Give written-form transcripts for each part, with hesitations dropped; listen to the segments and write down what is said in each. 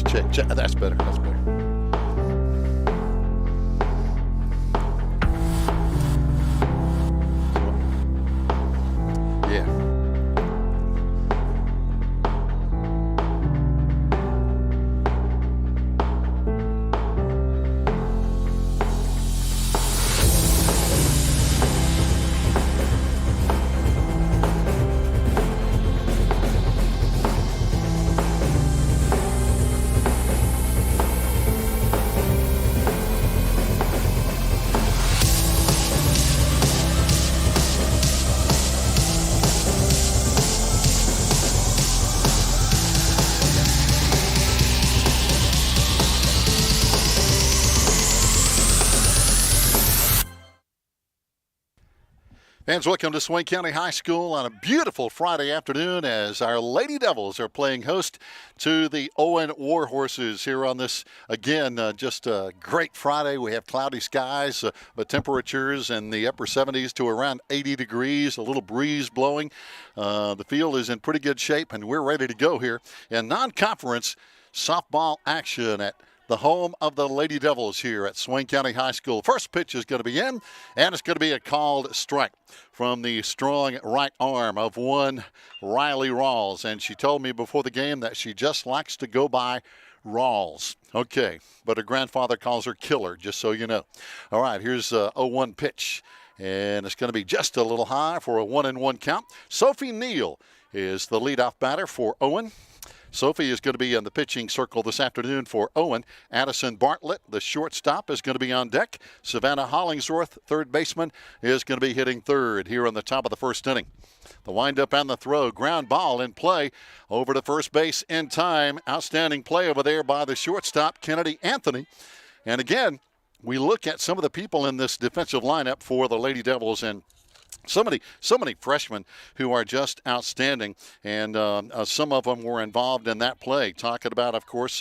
Check. That's better. Yeah. Fans, welcome to Swain County High School on a beautiful Friday afternoon as our Lady Devils are playing host to the Owen Warhorses here on this, again, just a great Friday. We have cloudy skies, but temperatures in the upper 70s to around 80 degrees, a little breeze blowing. The field is in pretty good shape, and we're ready to go here in non-conference softball action at the home of the Lady Devils here at Swain County High School. First pitch is going to be in, and it's going to be a called strike from the strong right arm of one Riley Rawls. And she told me before the game that she just likes to go by Rawls. Okay, but her grandfather calls her Killer, just so you know. All right, here's a 0-1 pitch, and it's going to be just a little high for a 1-1 count. Sophie Neal is the leadoff batter for Owen. Sophie is going to be in the pitching circle this afternoon for Owen. Addison Bartlett, the shortstop, is going to be on deck. Savannah Hollingsworth, third baseman, is going to be hitting third here on the top of the first inning. The windup and the throw, ground ball in play over to first base in time. Outstanding play over there by the shortstop, Kennedy Anthony. And again, we look at some of the people in this defensive lineup for the Lady Devils, and so many freshmen who are just outstanding, and some of them were involved in that play. Talking about, of course,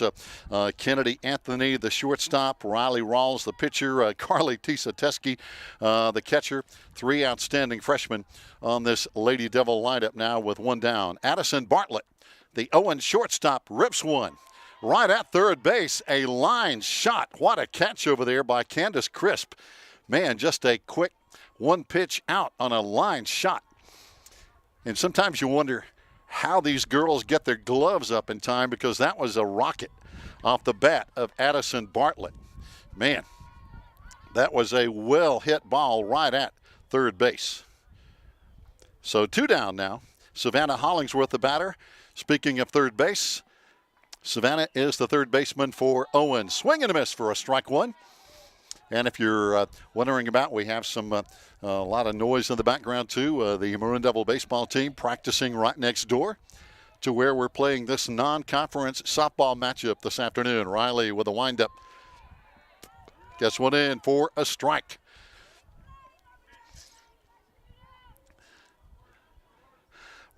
Kennedy Anthony, the shortstop, Riley Rawls, the pitcher, Carly Tisa-Teske, the catcher. Three outstanding freshmen on this Lady Devil lineup now with one down. Addison Bartlett, the Owen shortstop, rips one. Right at third base, a line shot. What a catch over there by Candace Crisp. Man, just a quick one pitch out on a line shot. And sometimes you wonder how these girls get their gloves up in time, because that was a rocket off the bat of Addison Bartlett. Man, that was a well-hit ball right at third base. So two down now. Savannah Hollingsworth, the batter. Speaking of third base, Savannah is the third baseman for Owen. Swing and a miss for a strike one. And if you're wondering about, we have a lot of noise in the background too. The Maroon Devil baseball team practicing right next door to where we're playing this non-conference softball matchup this afternoon. Riley with a windup. Gets one in for a strike.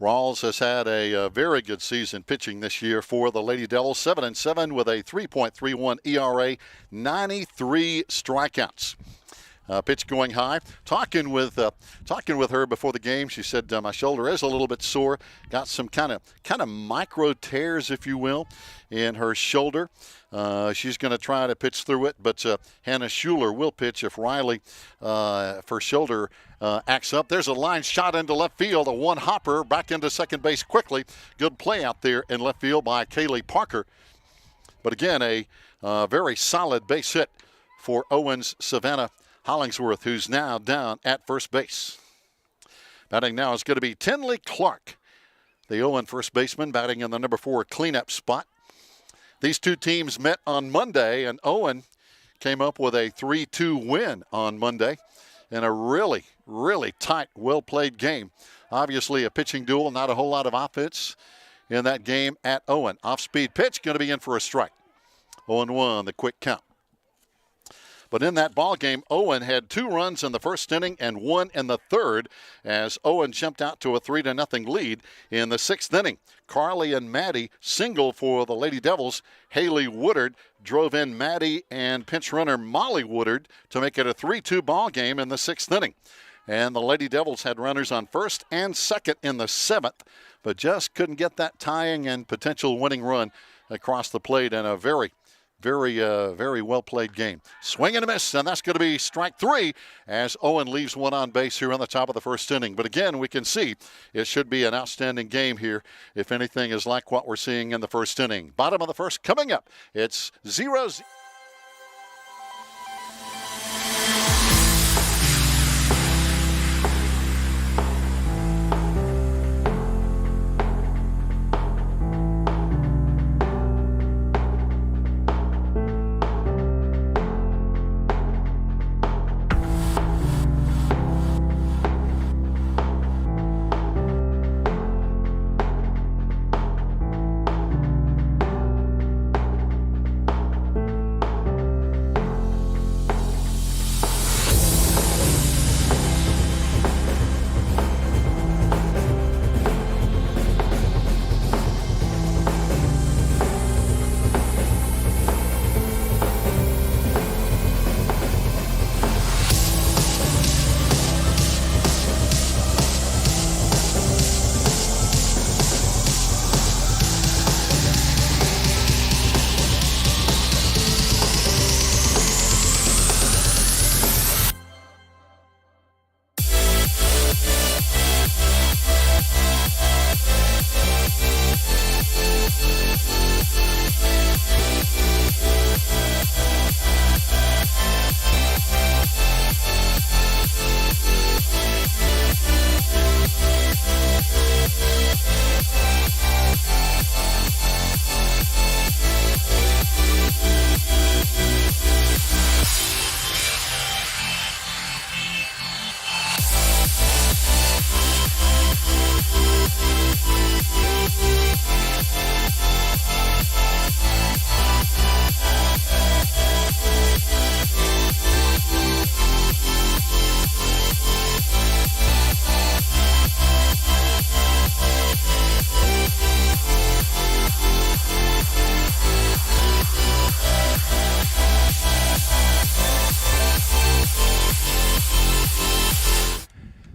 Rawls has had a very good season pitching this year for the Lady Devils. 7-7 with a 3.31 ERA, 93 strikeouts. Pitch going high. Talking with her before the game, she said my shoulder is a little bit sore. Got some kind of micro tears, if you will, in her shoulder. She's going to try to pitch through it, but Hannah Schuler will pitch if Riley, for shoulder, acts up. There's a line shot into left field, a one hopper back into second base quickly. Good play out there in left field by Kaylee Parker. But again, a very solid base hit for Owen's Savannah Hollingsworth, who's now down at first base. Batting now is going to be Tinley Clark, the Owen first baseman, batting in the number 4 cleanup spot. These two teams met on Monday, and Owen came up with a 3-2 win on Monday in a really, really tight, well-played game. Obviously a pitching duel, not a whole lot of offense in that game at Owen. Off-speed pitch, going to be in for a strike. 0-1, the quick count. But in that ball game, Owen had 2 runs in the first inning and 1 in the third as Owen jumped out to a 3-0 lead in the 6th inning. Carly and Maddie single for the Lady Devils. Haley Woodard drove in Maddie and pinch runner Molly Woodard to make it a 3-2 ball game in the 6th inning. And the Lady Devils had runners on first and second in the 7th, but just couldn't get that tying and potential winning run across the plate in a very well played game. Swing and a miss, and that's going to be strike 3 as Owen leaves one on base here on the top of the first inning. But again, we can see it should be an outstanding game here if anything is like what we're seeing in the first inning. Bottom of the first coming up. It's 0-0.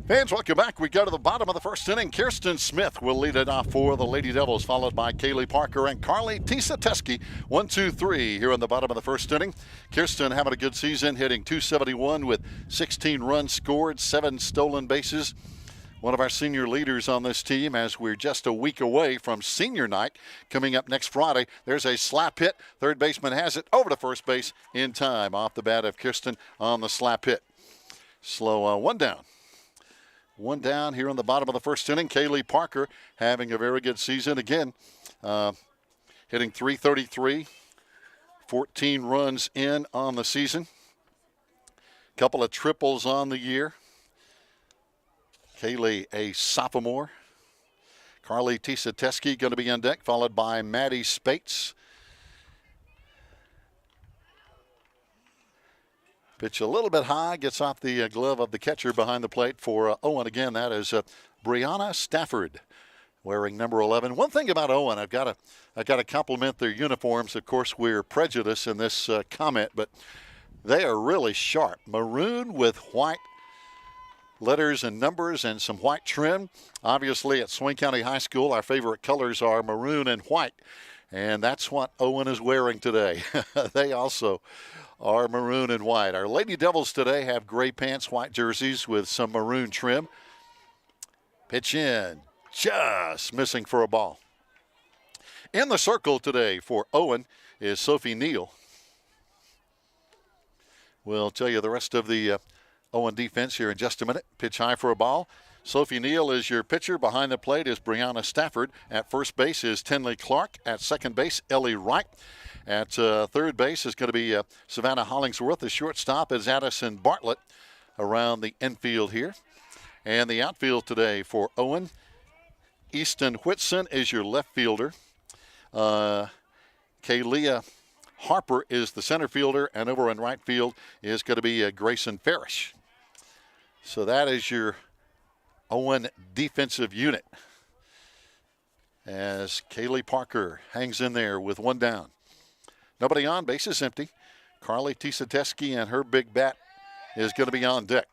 Fans, welcome back. We go to the bottom of the first inning. Kirsten Smith will lead it off for the Lady Devils, followed by Kaylee Parker and Carly Tisateski. 1-2-3 here in the bottom of the first inning. Kirsten having a good season, hitting .271 with 16 runs scored, 7 stolen bases. One of our senior leaders on this team, as we're just a week away from senior night coming up next Friday. There's a slap hit. Third baseman has it over to first base in time. Off the bat of Kirsten on the slap hit. Slow one down. One down here in the bottom of the first inning. Kaylee Parker having a very good season. Again, hitting .333, 14 runs in on the season. Couple of triples on the year. Kaylee, a sophomore. Carly Tisateski going to be on deck, followed by Maddie Spates. Pitch a little bit high, gets off the glove of the catcher behind the plate for Owen. Again, that is Brianna Stafford wearing number 11. One thing about Owen, I've got to compliment their uniforms. Of course, we're prejudiced in this comment, but they are really sharp. Maroon with white letters and numbers and some white trim. Obviously, at Swain County High School, our favorite colors are maroon and white, and that's what Owen is wearing today. They also are maroon and white. Our Lady Devils today have gray pants, white jerseys with some maroon trim. Pitch in, just missing for a ball. In the circle today for Owen is Sophie Neal. We'll tell you the rest of the Owen defense here in just a minute. Pitch high for a ball. Sophie Neal is your pitcher. Behind the plate is Brianna Stafford. At first base is Tenley Clark. At second base, Ellie Wright. At third base is going to be Savannah Hollingsworth. The shortstop is Addison Bartlett around the infield here. And the outfield today for Owen, Easton Whitson is your left fielder. Kaylia Harper is the center fielder. And over in right field is going to be Grayson Farish. So that is your Owen defensive unit, as Kaylee Parker hangs in there with one down. Nobody on, base is empty. Carly Tisateski and her big bat is going to be on deck.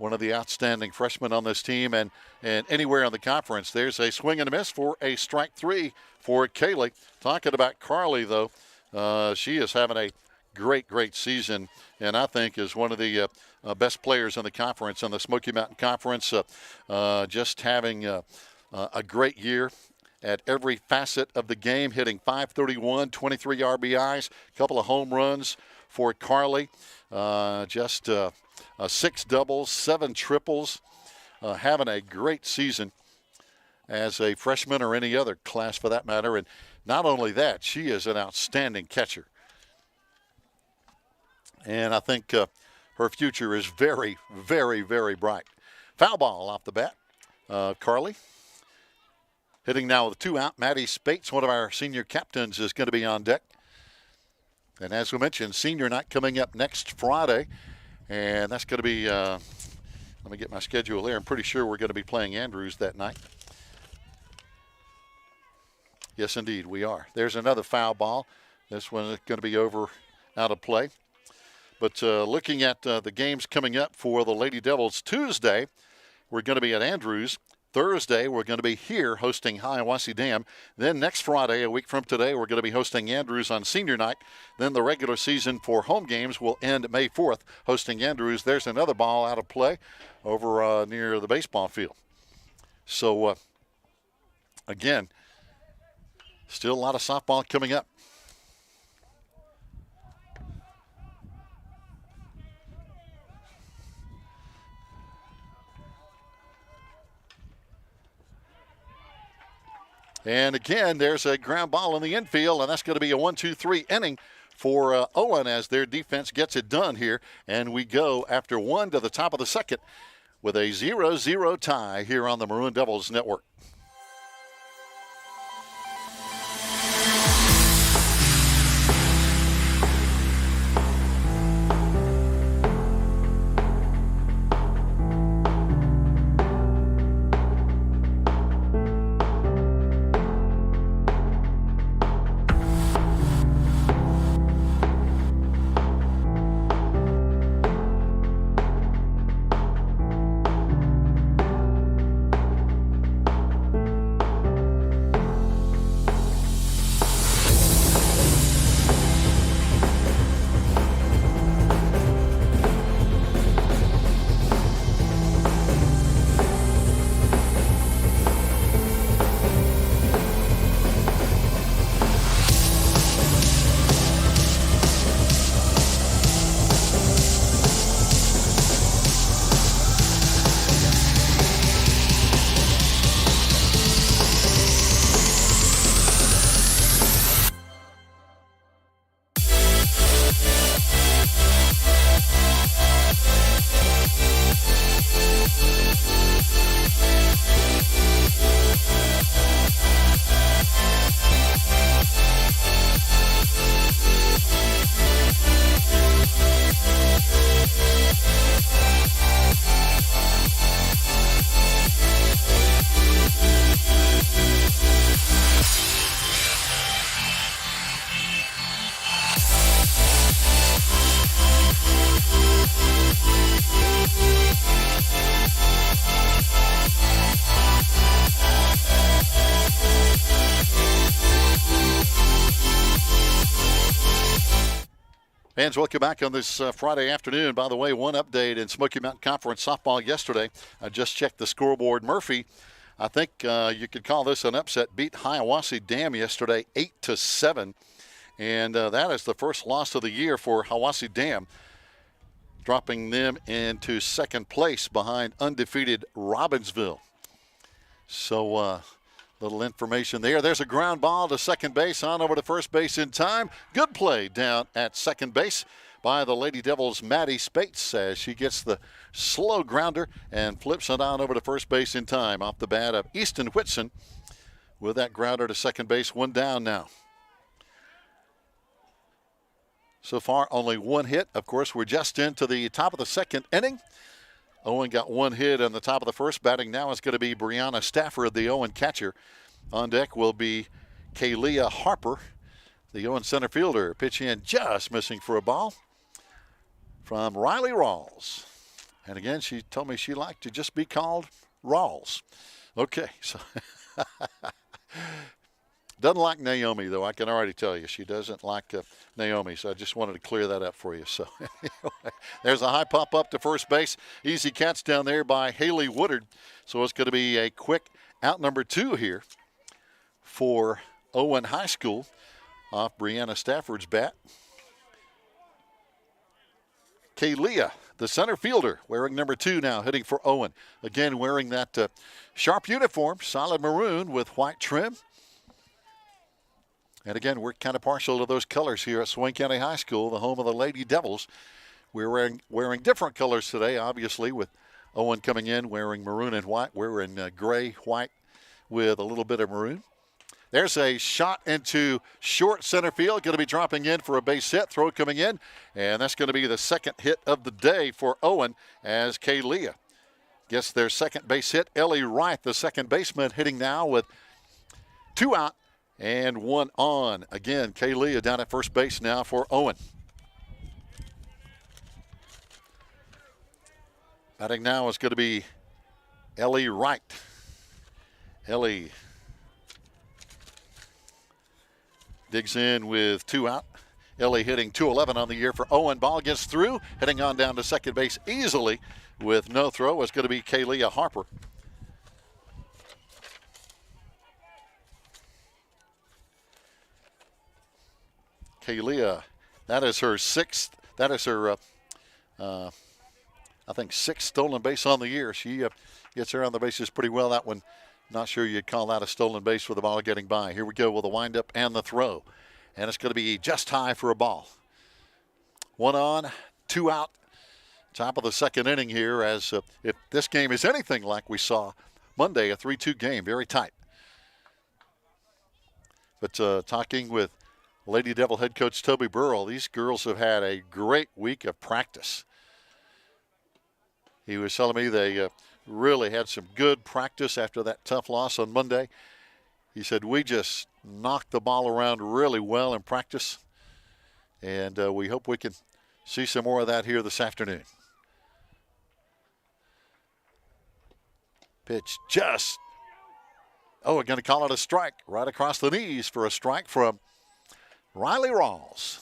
one of the outstanding freshmen on this team and anywhere in the conference. There's a swing and a miss for a strike 3 for Kaylee. Talking about Carly, though, she is having a great season, and I think is one of the best players in the conference, in the Smoky Mountain Conference. Just having a great year at every facet of the game, hitting .531, 23 RBIs, a couple of home runs for Carly. Just 6 doubles, 7 triples, having a great season as a freshman or any other class for that matter. And not only that, she is an outstanding catcher. And I think her future is very bright. Foul ball off the bat. Carly hitting now with 2 out. Maddie Spates, one of our senior captains, is going to be on deck. And as we mentioned, senior night coming up next Friday. And that's going to be, let me get my schedule here. I'm pretty sure we're going to be playing Andrews that night. Yes, indeed, we are. There's another foul ball. This one is going to be out of play. But looking at the games coming up for the Lady Devils, Tuesday, we're going to be at Andrews. Thursday, we're going to be here hosting Hiawassee Dam. Then next Friday, a week from today, we're going to be hosting Andrews on senior night. Then the regular season for home games will end May 4th, hosting Andrews. There's another ball out of play over near the baseball field. So, again, still a lot of softball coming up. And again, there's a ground ball in the infield, and that's going to be a 1-2-3 inning for Owen as their defense gets it done here. And we go after 1 to the top of the second with a 0-0 tie here on the Maroon Devils Network. Fans, welcome back on this Friday afternoon. By the way, one update in Smoky Mountain Conference softball yesterday. I just checked the scoreboard. Murphy, I think you could call this an upset, beat Hiawassee Dam yesterday 8-7. And that is the first loss of the year for Hiawassee Dam, dropping them into second place behind undefeated Robbinsville. So, little information there. There's a ground ball to second base, on over to first base in time. Good play down at second base by the Lady Devils' Maddie Spates as she gets the slow grounder and flips it on over to first base in time. Off the bat of Easton Whitson with that grounder to second base. 1 down now. So far, only 1 hit. Of course, we're just into the top of the second inning. Owen got 1 hit on the top of the first. Batting now is going to be Brianna Stafford, the Owen catcher. On deck will be Kaylia Harper, the Owen center fielder. Pitch in just missing for a ball from Riley Rawls. And again, she told me she liked to just be called Rawls. Okay, so doesn't like Naomi, though. I can already tell you she doesn't like Naomi, so I just wanted to clear that up for you. So anyway, there's a high pop up to first base. Easy catch down there by Haley Woodard. So it's going to be a quick out number 2 here for Owen High School off Brianna Stafford's bat. Kalia, the center fielder, wearing number 2 now, hitting for Owen. Again, wearing that sharp uniform, solid maroon with white trim. And again, we're kind of partial to those colors here at Swain County High School, the home of the Lady Devils. We're wearing different colors today, obviously, with Owen coming in wearing maroon and white. We're in gray, white with a little bit of maroon. There's a shot into short center field. Going to be dropping in for a base hit. Throw coming in. And that's going to be the second hit of the day for Owen as Kalia gets their second base hit. Ellie Wright, the second baseman, hitting now with 2 out and 1 on. Again, Kalia down at first base now for Owen. Batting now is going to be Ellie Wright. Ellie digs in with 2 out. Ellie hitting .211 on the year for Owen. Ball gets through, heading on down to second base easily with no throw. It's going to be Kalia Harper. Kalia, that is her 6th. That is her, I think, 6th stolen base on the year. She gets around the bases pretty well. That one, not sure you'd call that a stolen base with the ball getting by. Here we go with the windup and the throw. And it's going to be just high for a ball. 1 on, 2 out. Top of the second inning here, as if this game is anything like we saw Monday, a 3-2 game, very tight. But talking with Lady Devil head coach Toby Burrell, these girls have had a great week of practice. He was telling me they really had some good practice after that tough loss on Monday. He said, we just knocked the ball around really well in practice, and we hope we can see some more of that here this afternoon. Pitch just, we're going to call it a strike right across the knees for a strike from Riley Rawls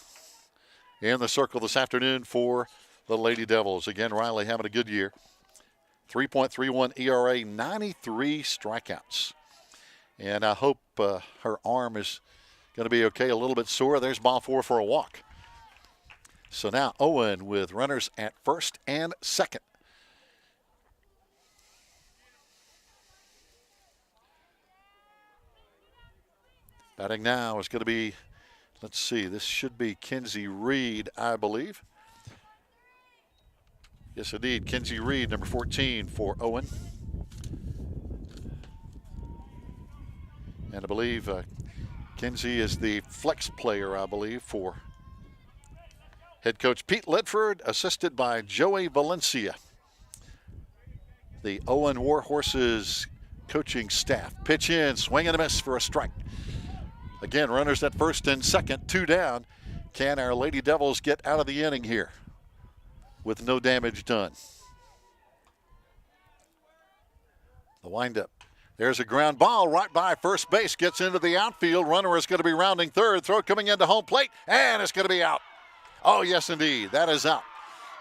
in the circle this afternoon for the Lady Devils. Again, Riley having a good year. 3.31 ERA, 93 strikeouts. And I hope her arm is going to be okay, a little bit sore. There's ball 4 for a walk. So now Owen with runners at first and second. Batting now is going to be, let's see, this should be Kinsey Reed, I believe. Yes, indeed, Kinsey Reed, number 14 for Owen. And I believe Kinsey is the flex player, I believe, for head coach Pete Ledford, assisted by Joey Valencia. The Owen Warhorses coaching staff. Pitch in, swing and a miss for a strike. Again, runners at first and second, 2 down. Can our Lady Devils get out of the inning here with no damage done? The windup. There's a ground ball right by first base, gets into the outfield. Runner is going to be rounding third. Throw coming into home plate, and it's going to be out. Oh, yes, indeed. That is out.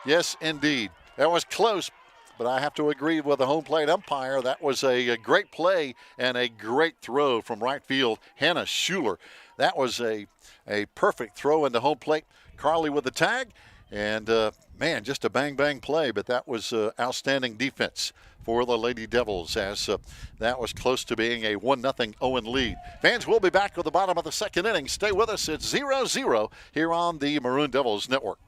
Yes, indeed. That was close, but I have to agree with the home plate umpire. That was a great play and a great throw from right field, Hannah Schuler. That was a perfect throw into home plate. Carly with the tag, and man, just a bang-bang play, but that was outstanding defense for the Lady Devils, as that was close to being a 1-0 Owen lead. Fans, we'll be back with the bottom of the second inning. Stay with us. It's 0-0 here on the Maroon Devils Network.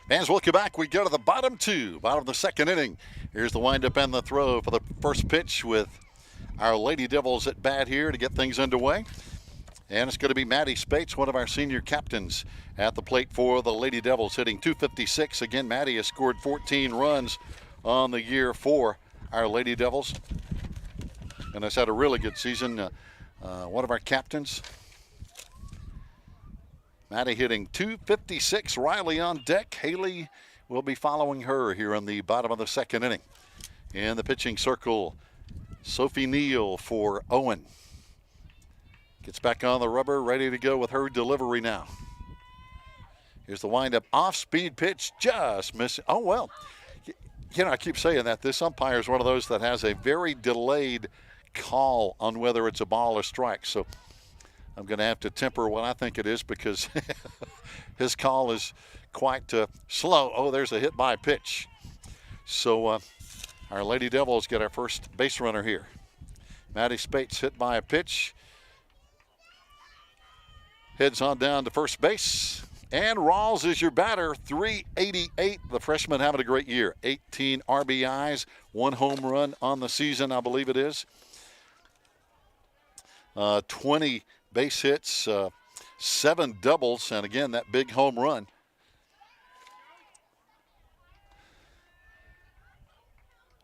Fans, welcome back. We go to the bottom of the second inning. Here's the windup and the throw for the first pitch with our Lady Devils at bat here to get things underway. And it's going to be Maddie Spates, one of our senior captains, at the plate for the Lady Devils, hitting .256. Again, Maddie has scored 14 runs on the year for our Lady Devils and has had a really good season. One of our captains. Maddie hitting .256. Riley on deck. Haley will be following her here in the bottom of the second inning. In the pitching circle, Sophie Neal for Owen. Gets back on the rubber, ready to go with her delivery now. Here's the windup, off-speed pitch, just missing. Oh, well, you know, I keep saying that. This umpire is one of those that has a very delayed call on whether it's a ball or strike. So I'm going to have to temper what I think it is because his call is quite slow. Oh, there's a hit by pitch. So our Lady Devils get our first base runner here. Maddie Spates hit by a pitch. Heads on down to first base. And Rawls is your batter, .388. The freshman having a great year. 18 RBIs, 1 home run on the season, I believe it is. 20 base hits, 7 doubles, and again, that big home run.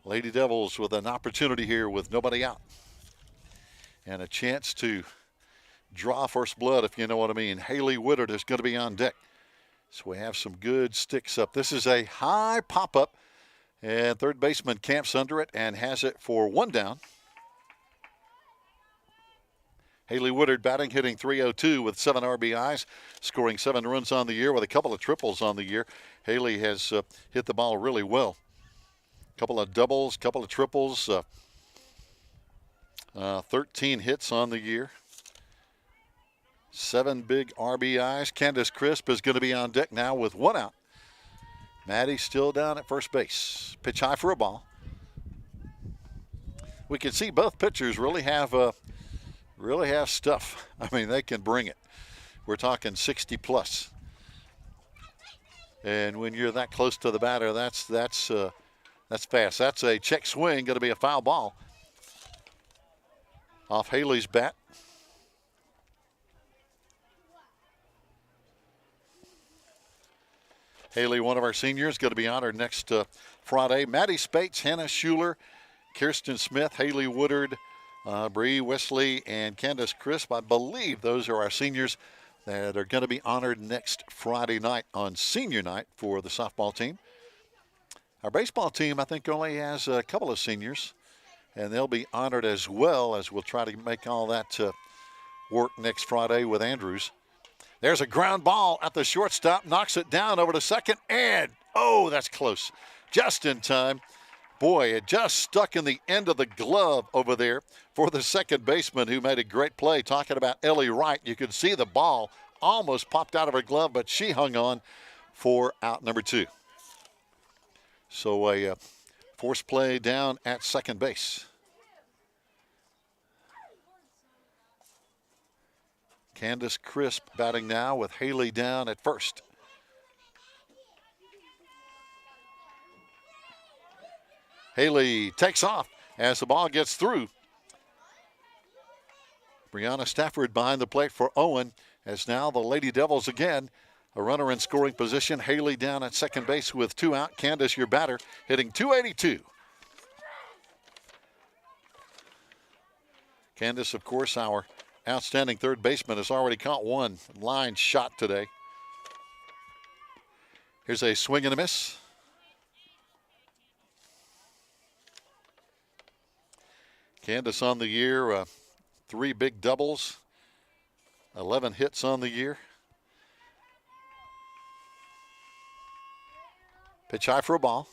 Lady Devils with an opportunity here with nobody out. And a chance to draw first blood, if you know what I mean. Haley Woodard is going to be on deck. So we have some good sticks up. This is a high pop-up, and third baseman camps under it and has it for 1 down. Haley Woodard batting, hitting .302 with 7 RBIs, scoring 7 runs on the year with a couple of triples on the year. Haley has hit the ball really well. Couple of doubles, couple of triples, 13 hits on the year. 7 big RBIs. Candace Crisp is going to be on deck now with 1 out. Maddie still down at first base. Pitch high for a ball. We can see both pitchers really have stuff. I mean, they can bring it. We're talking 60 plus. And when you're that close to the batter, that's fast. That's a check swing, going to be a foul ball off Haley's bat. Haley, one of our seniors, going to be honored next Friday. Maddie Spates, Hannah Schuler, Kirsten Smith, Haley Woodard, Bree Wesley, and Candace Crisp. I believe those are our seniors that are going to be honored next Friday night on senior night for the softball team. Our baseball team, I think, only has a couple of seniors, and they'll be honored as well, as we'll try to make all that work next Friday with Andrews. There's a ground ball at the shortstop, knocks it down over to second, and, oh, that's close. Just in time. Boy, it just stuck in the end of the glove over there for the second baseman who made a great play. Talking about Ellie Wright, you could see the ball almost popped out of her glove, but she hung on for out number 2. So a forced play down at second base. Candace Crisp batting now with Haley down at first. Haley takes off as the ball gets through. Brianna Stafford behind the plate for Owen, as now the Lady Devils again, a runner in scoring position. Haley down at second base with 2 out. Candace, your batter, hitting .282. Candace, of course, our outstanding third baseman, has already caught 1 line shot today. Here's a swing and a miss. Candace on the year, 3 big doubles, 11 hits on the year. Pitch high for a ball.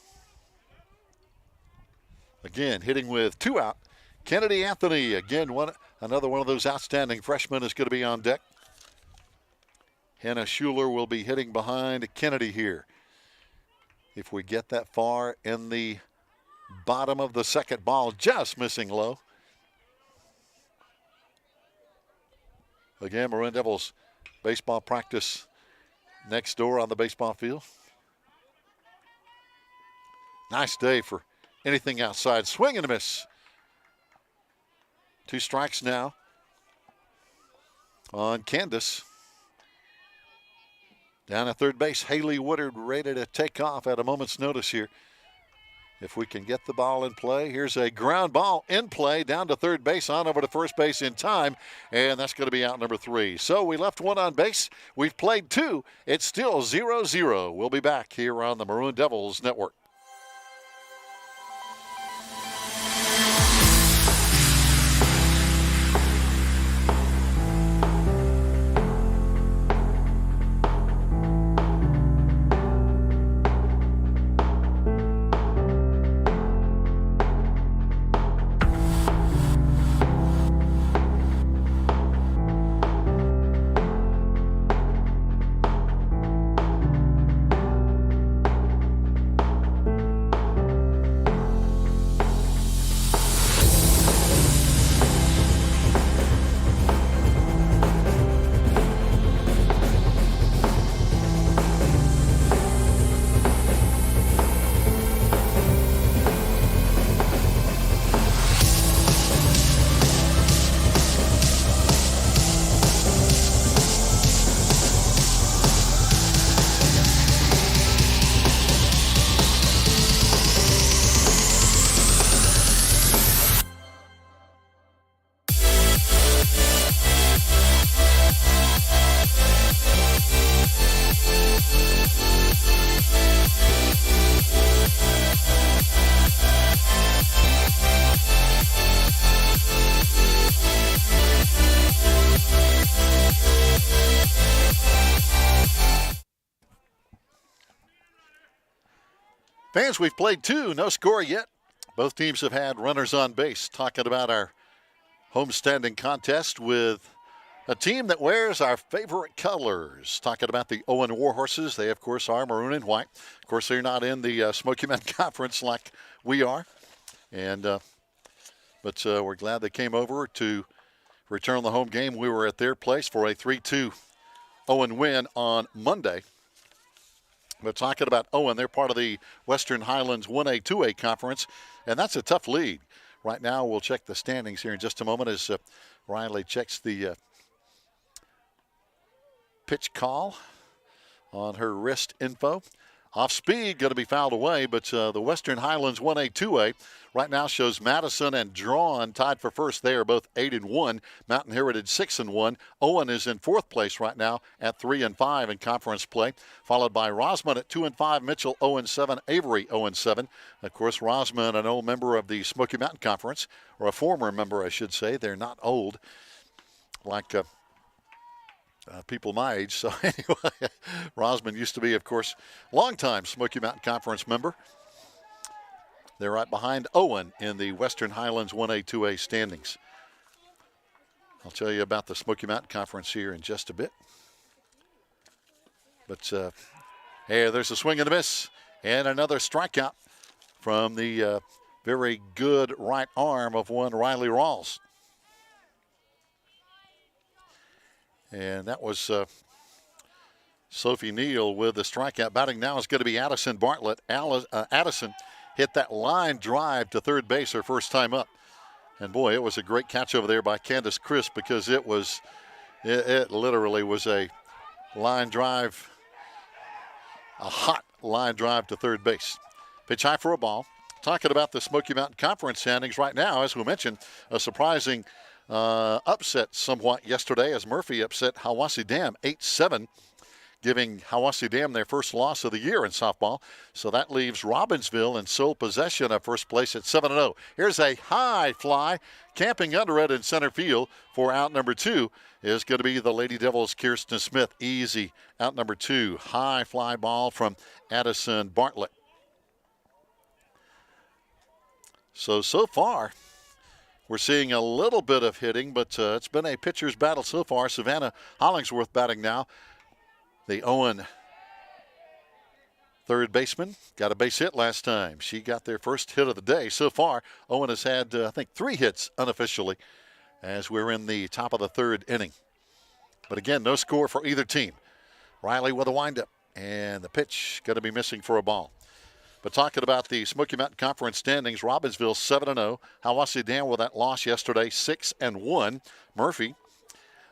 Again, hitting with 2 out. Kennedy Anthony, again, another one of those outstanding freshmen, is going to be on deck. Hannah Schuler will be hitting behind Kennedy here. If we get that far in the bottom of the second, ball just missing low. Again, Maroon Devils baseball practice next door on the baseball field. Nice day for anything outside. Swing and a miss. 2 strikes now on Candace. Down at third base, Haley Woodard ready to take off at a moment's notice here. If we can get the ball in play, here's a ground ball in play down to third base, on over to first base in time, and that's going to be out number 3. So we left 1 on base. We've played 2. It's still 0-0. We'll be back here on the Maroon Devils Network. Fans, we've played 2, no score yet. Both teams have had runners on base. Talking about our homestanding contest with a team that wears our favorite colors. Talking about the Owen Warhorses. They, of course, are maroon and white. Of course, they're not in the Smoky Mountain Conference like we are. But we're glad they came over to return the home game. We were at their place for a 3-2 Owen win on Monday. But talking about Owen, they're part of the Western Highlands 1A, 2A conference, and that's a tough league. Right now, we'll check the standings here in just a moment as Riley checks the pitch call on her wrist info. Off speed, going to be fouled away, but the Western Highlands 1A, 2A right now shows Madison and Drawn tied for first. They are both 8-1. Mountain Heritage 6-1. Owen is in 4th place right now at 3-5 in conference play, followed by Rosman at 2-5. Mitchell 0-7. Avery 0-7. Of course, Rosman, an old member of the Smoky Mountain Conference, or a former member, I should say. They're not old, like people my age. So anyway, Rosman used to be, of course, longtime Smoky Mountain Conference member. They're right behind Owen in the Western Highlands 1A, 2A standings. I'll tell you about the Smoky Mountain Conference here in just a bit. But hey, there's a swing and a miss and another strikeout from the very good right arm of one Riley Rawls. And that was Sophie Neal with the strikeout. Batting now is going to be Addison Bartlett. Addison hit that line drive to third base her first time up. And boy, it was a great catch over there by Candace Crisp, because it literally was a line drive, a hot line drive to third base. Pitch high for a ball. Talking about the Smoky Mountain Conference standings right now, as we mentioned, a surprising upset somewhat yesterday as Murphy upset Hiwassee Dam 8-7, giving Hiwassee Dam their first loss of the year in softball. So that leaves Robbinsville in sole possession of first place at 7-0. Here's a high fly. Camping under it in center field for out number 2 is going to be the Lady Devils' Kirsten Smith. Easy out number 2. High fly ball from Addison Bartlett. So far, we're seeing a little bit of hitting, but it's been a pitcher's battle so far. Savannah Hollingsworth batting now. The Owen third baseman got a base hit last time. She got their first hit of the day. So far, Owen has had, I think, 3 hits unofficially as we're in the top of the 3rd inning. But again, no score for either team. Riley with a windup, and the pitch going to be missing for a ball. But talking about the Smoky Mountain Conference standings, Robbinsville 7-0. Hiwassee Dam with that loss yesterday, 6-1. Murphy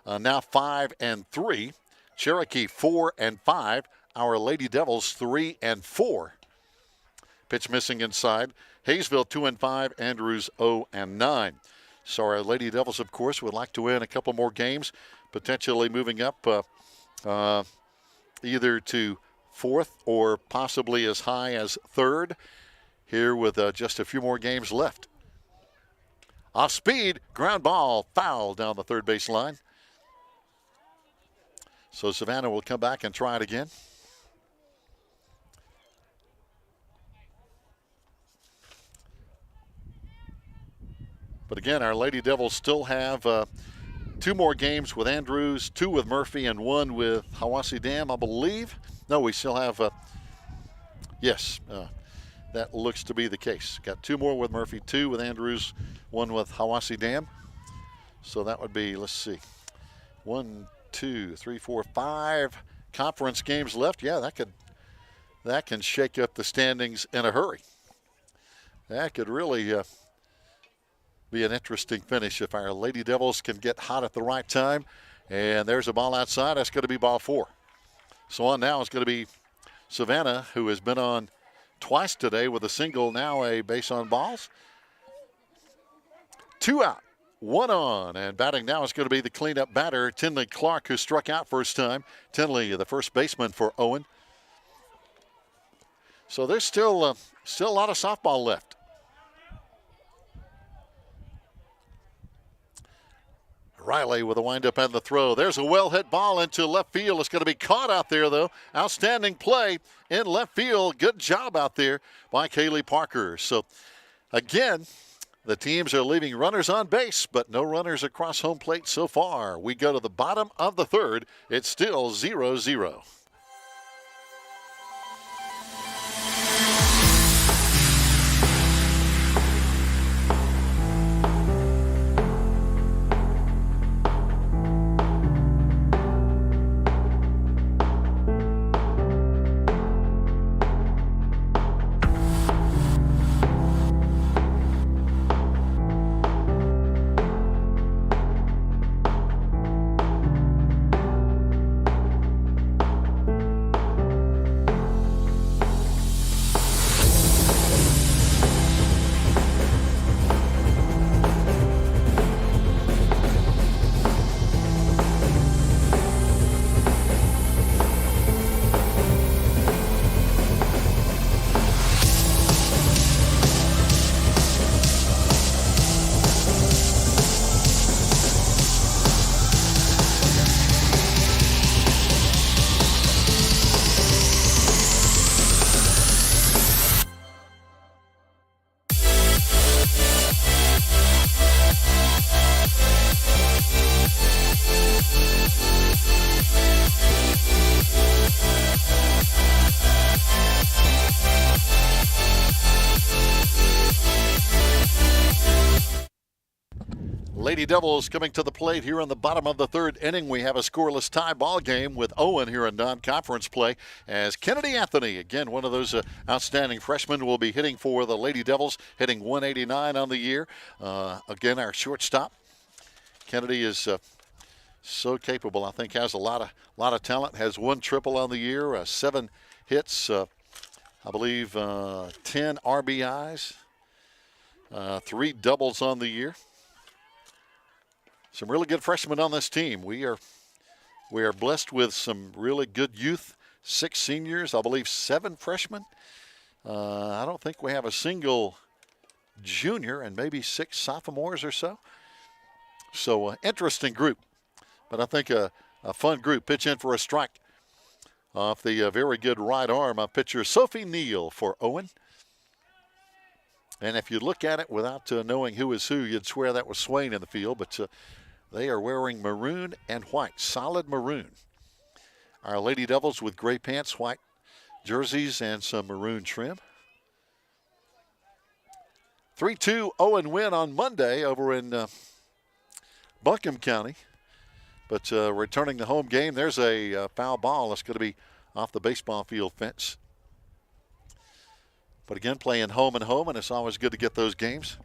now 5-3. Cherokee 4-5. Our Lady Devils 3-4. Pitch missing inside. Hayesville 2-5. Andrews 0-9. So our Lady Devils, of course, would like to win a couple more games, potentially moving up either to fourth or possibly as high as third here with just a few more games left. Off speed, ground ball, foul down the third base line. So Savannah will come back and try it again. But again, our Lady Devils still have 2 more games with Andrews, 2 with Murphy, and 1 with Hiwassee Dam, I believe. No, we still have, yes, that looks to be the case. Got 2 more with Murphy, 2 with Andrews, 1 with Hiwassee Dam. So that would be, let's see, 1, 2, 3, 4, 5 conference games left. Yeah, that can shake up the standings in a hurry. That could really be an interesting finish if our Lady Devils can get hot at the right time. And there's a ball outside. That's going to be ball 4. So on now is going to be Savannah, who has been on twice today with a single, now a base on balls. 2 out, 1 on, and batting now is going to be the cleanup batter, Tinley Clark, who struck out first time. Tinley, the first baseman for Owen. So there's still a lot of softball left. Riley with a windup and the throw. There's a well-hit ball into left field. It's going to be caught out there, though. Outstanding play in left field. Good job out there by Kaylee Parker. So, again, the teams are leaving runners on base, but no runners across home plate so far. We go to the bottom of the third. It's still 0-0. Lady Devils coming to the plate here in the bottom of the third inning. We have a scoreless tie ball game with Owen here in non-conference play as Kennedy Anthony, again, one of those outstanding freshmen, will be hitting for the Lady Devils, hitting 189 on the year. Again, our shortstop. Kennedy is so capable. I think has a lot of talent. Has 1 triple on the year, 7 hits, I believe 10 RBIs, 3 doubles on the year. Some really good freshmen on this team. We are blessed with some really good youth, 6 seniors, I believe 7 freshmen. I don't think we have a single junior, and maybe 6 sophomores or so. So interesting group, but I think a fun group. Pitch in for a strike off the very good right arm of pitcher Sophie Neal for Owen. And if you look at it without knowing who is who, you'd swear that was Swain in the field, but they are wearing maroon and white, solid maroon. Our Lady Devils with gray pants, white jerseys, and some maroon trim. 3-2 Owen win on Monday over in Buncombe County. But returning the home game, there's a foul ball that's going to be off the baseball field fence. But again, playing home and home, and it's always good to get those games.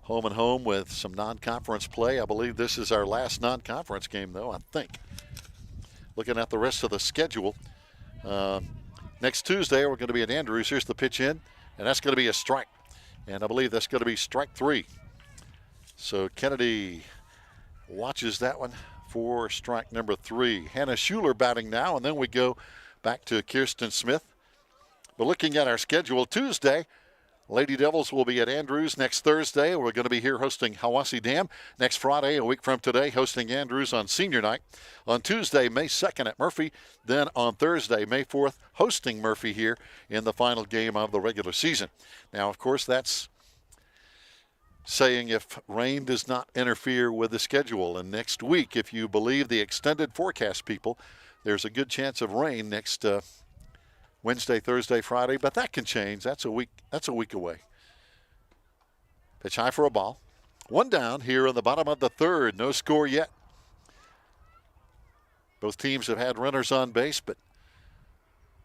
Home and home with some non-conference play. I believe this is our last non-conference game, though, I think. Looking at the rest of the schedule. Next Tuesday, we're going to be at Andrews. Here's the pitch in, and that's going to be a strike. And I believe that's going to be strike 3. So Kennedy watches that one for strike number 3. Hannah Schuler batting now, and then we go back to Kirsten Smith. But looking at our schedule, Tuesday, Lady Devils will be at Andrews. Next Thursday, we're going to be here hosting Hiwassee Dam. Next Friday, a week from today, hosting Andrews on senior night. On Tuesday, May 2nd at Murphy. Then on Thursday, May 4th, hosting Murphy here in the final game of the regular season. Now, of course, that's saying if rain does not interfere with the schedule. And next week, if you believe the extended forecast people, there's a good chance of rain next Wednesday, Thursday, Friday, but that can change. That's a week away. Pitch high for a ball. One down here in the bottom of the third. No score yet. Both teams have had runners on base,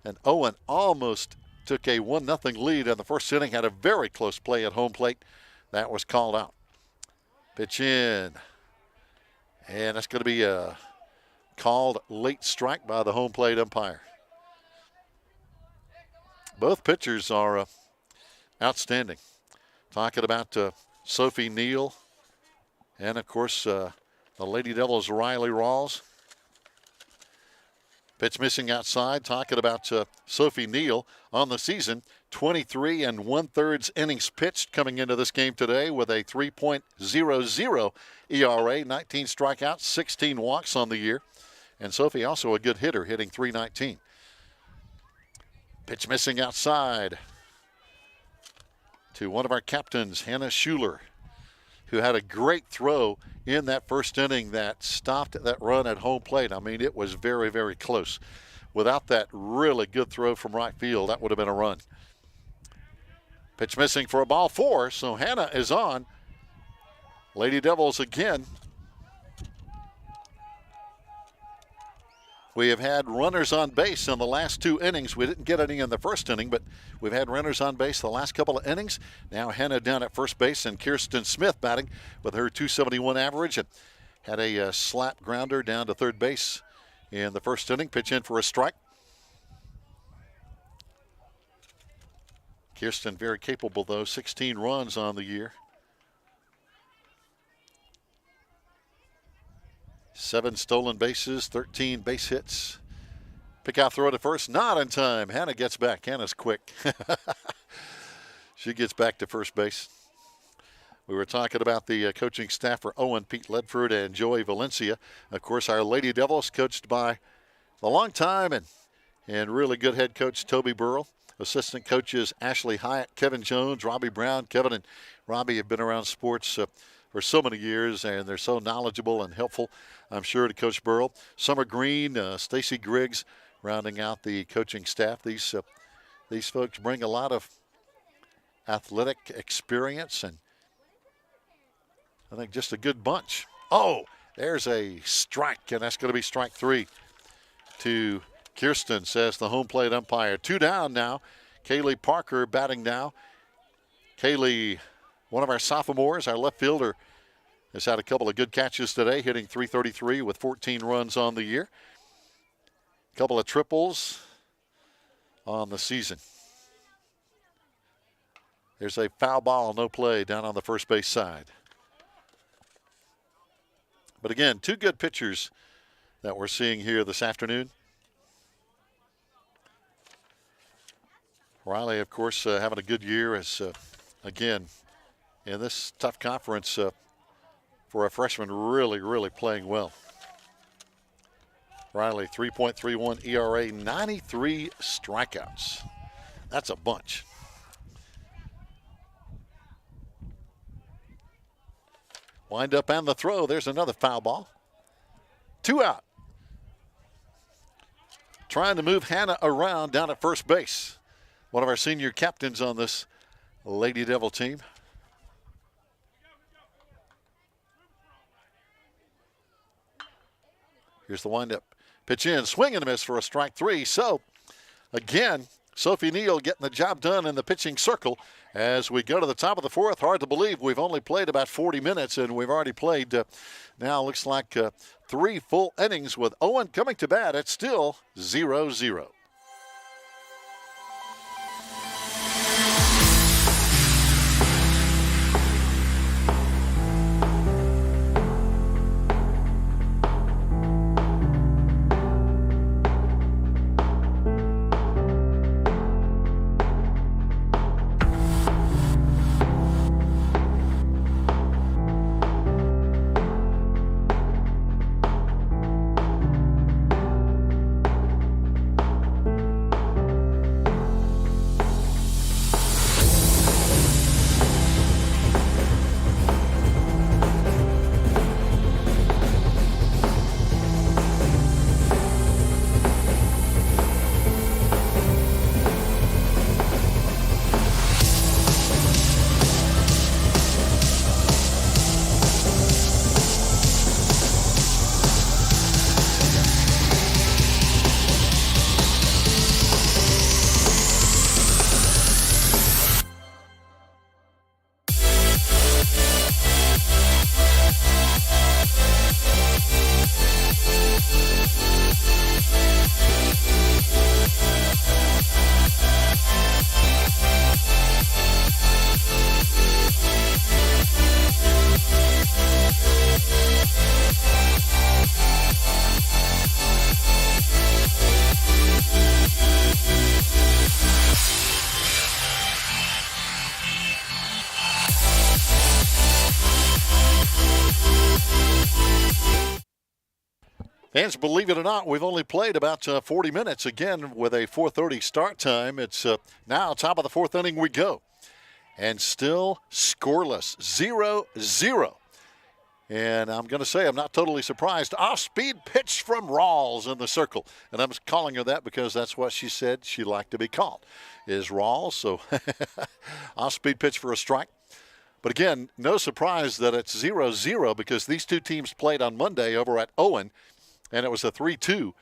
and Owen almost took a 1-0 lead in the first inning, had a very close play at home plate. That was called out. Pitch in. And that's going to be a called late strike by the home plate umpire. Both pitchers are outstanding. Talking about Sophie Neal and, of course, the Lady Devils' Riley Rawls. Pitch missing outside. Talking about Sophie Neal on the season. 23 1/3 innings pitched coming into this game today with a 3.00 ERA, 19 strikeouts, 16 walks on the year. And Sophie also a good hitter, hitting .319. Pitch missing outside to one of our captains, Hannah Schuler, who had a great throw in that first inning that stopped that run at home plate. I mean, it was very, very close. Without that really good throw from right field, that would have been a run. Pitch missing for a ball 4, so Hannah is on. Lady Devils again. We have had runners on base in the last 2 innings. We didn't get any in the first inning, but we've had runners on base the last couple of innings. Now Hannah down at first base and Kirsten Smith batting with her .271 average. And had a slap grounder down to third base in the first inning. Pitch in for a strike. Kirsten very capable, though. 16 runs on the year. 7 stolen bases, 13 base hits. Pick out throw to first, not in time. Hannah gets back. Hannah's quick. She gets back to first base. We were talking about the coaching staff for Owen, Pete Ledford, and Joey Valencia. Of course, our Lady Devils, coached by the long-time and really good head coach Toby Burrell. Assistant coaches Ashley Hyatt, Kevin Jones, Robbie Brown. Kevin and Robbie have been around sports for so many years, and they're so knowledgeable and helpful, I'm sure, to Coach Burrell. Summer Green, Stacy Griggs, rounding out the coaching staff. These folks bring a lot of athletic experience, and I think just a good bunch. Oh, there's a strike, and that's going to be strike 3 to Kirsten, says the home plate umpire. 2 down now. Kaylee Parker batting now. Kaylee, one of our sophomores, our left fielder, has had a couple of good catches today, hitting .333 with 14 runs on the year. A couple of triples on the season. There's a foul ball, no play down on the first base side. But again, 2 good pitchers that we're seeing here this afternoon. Riley, of course, having a good year as, again, in this tough conference for a freshman, really, really playing well. Riley, 3.31 ERA, 93 strikeouts. That's a bunch. Wind up and the throw. There's another foul ball. 2 out. Trying to move Hannah around down at first base. One of our senior captains on this Lady Devil team. Here's the windup. Pitch in, swing and a miss for a strike 3. So, again, Sophie Neal getting the job done in the pitching circle as we go to the top of the fourth. Hard to believe we've only played about 40 minutes, and we've already played now looks like 3 full innings with Owen coming to bat. It's still 0-0. Fans, believe it or not, we've only played about 40 minutes. Again, with a 4:30 start time, it's now top of the fourth inning we go. And still scoreless, 0-0. And I'm going to say I'm not totally surprised. Off-speed pitch from Rawls in the circle. And I'm calling her that because that's what she said she liked to be called, is Rawls. So off-speed pitch for a strike. But again, no surprise that it's 0-0 because these two teams played on Monday over at Owen. And it was a 3-2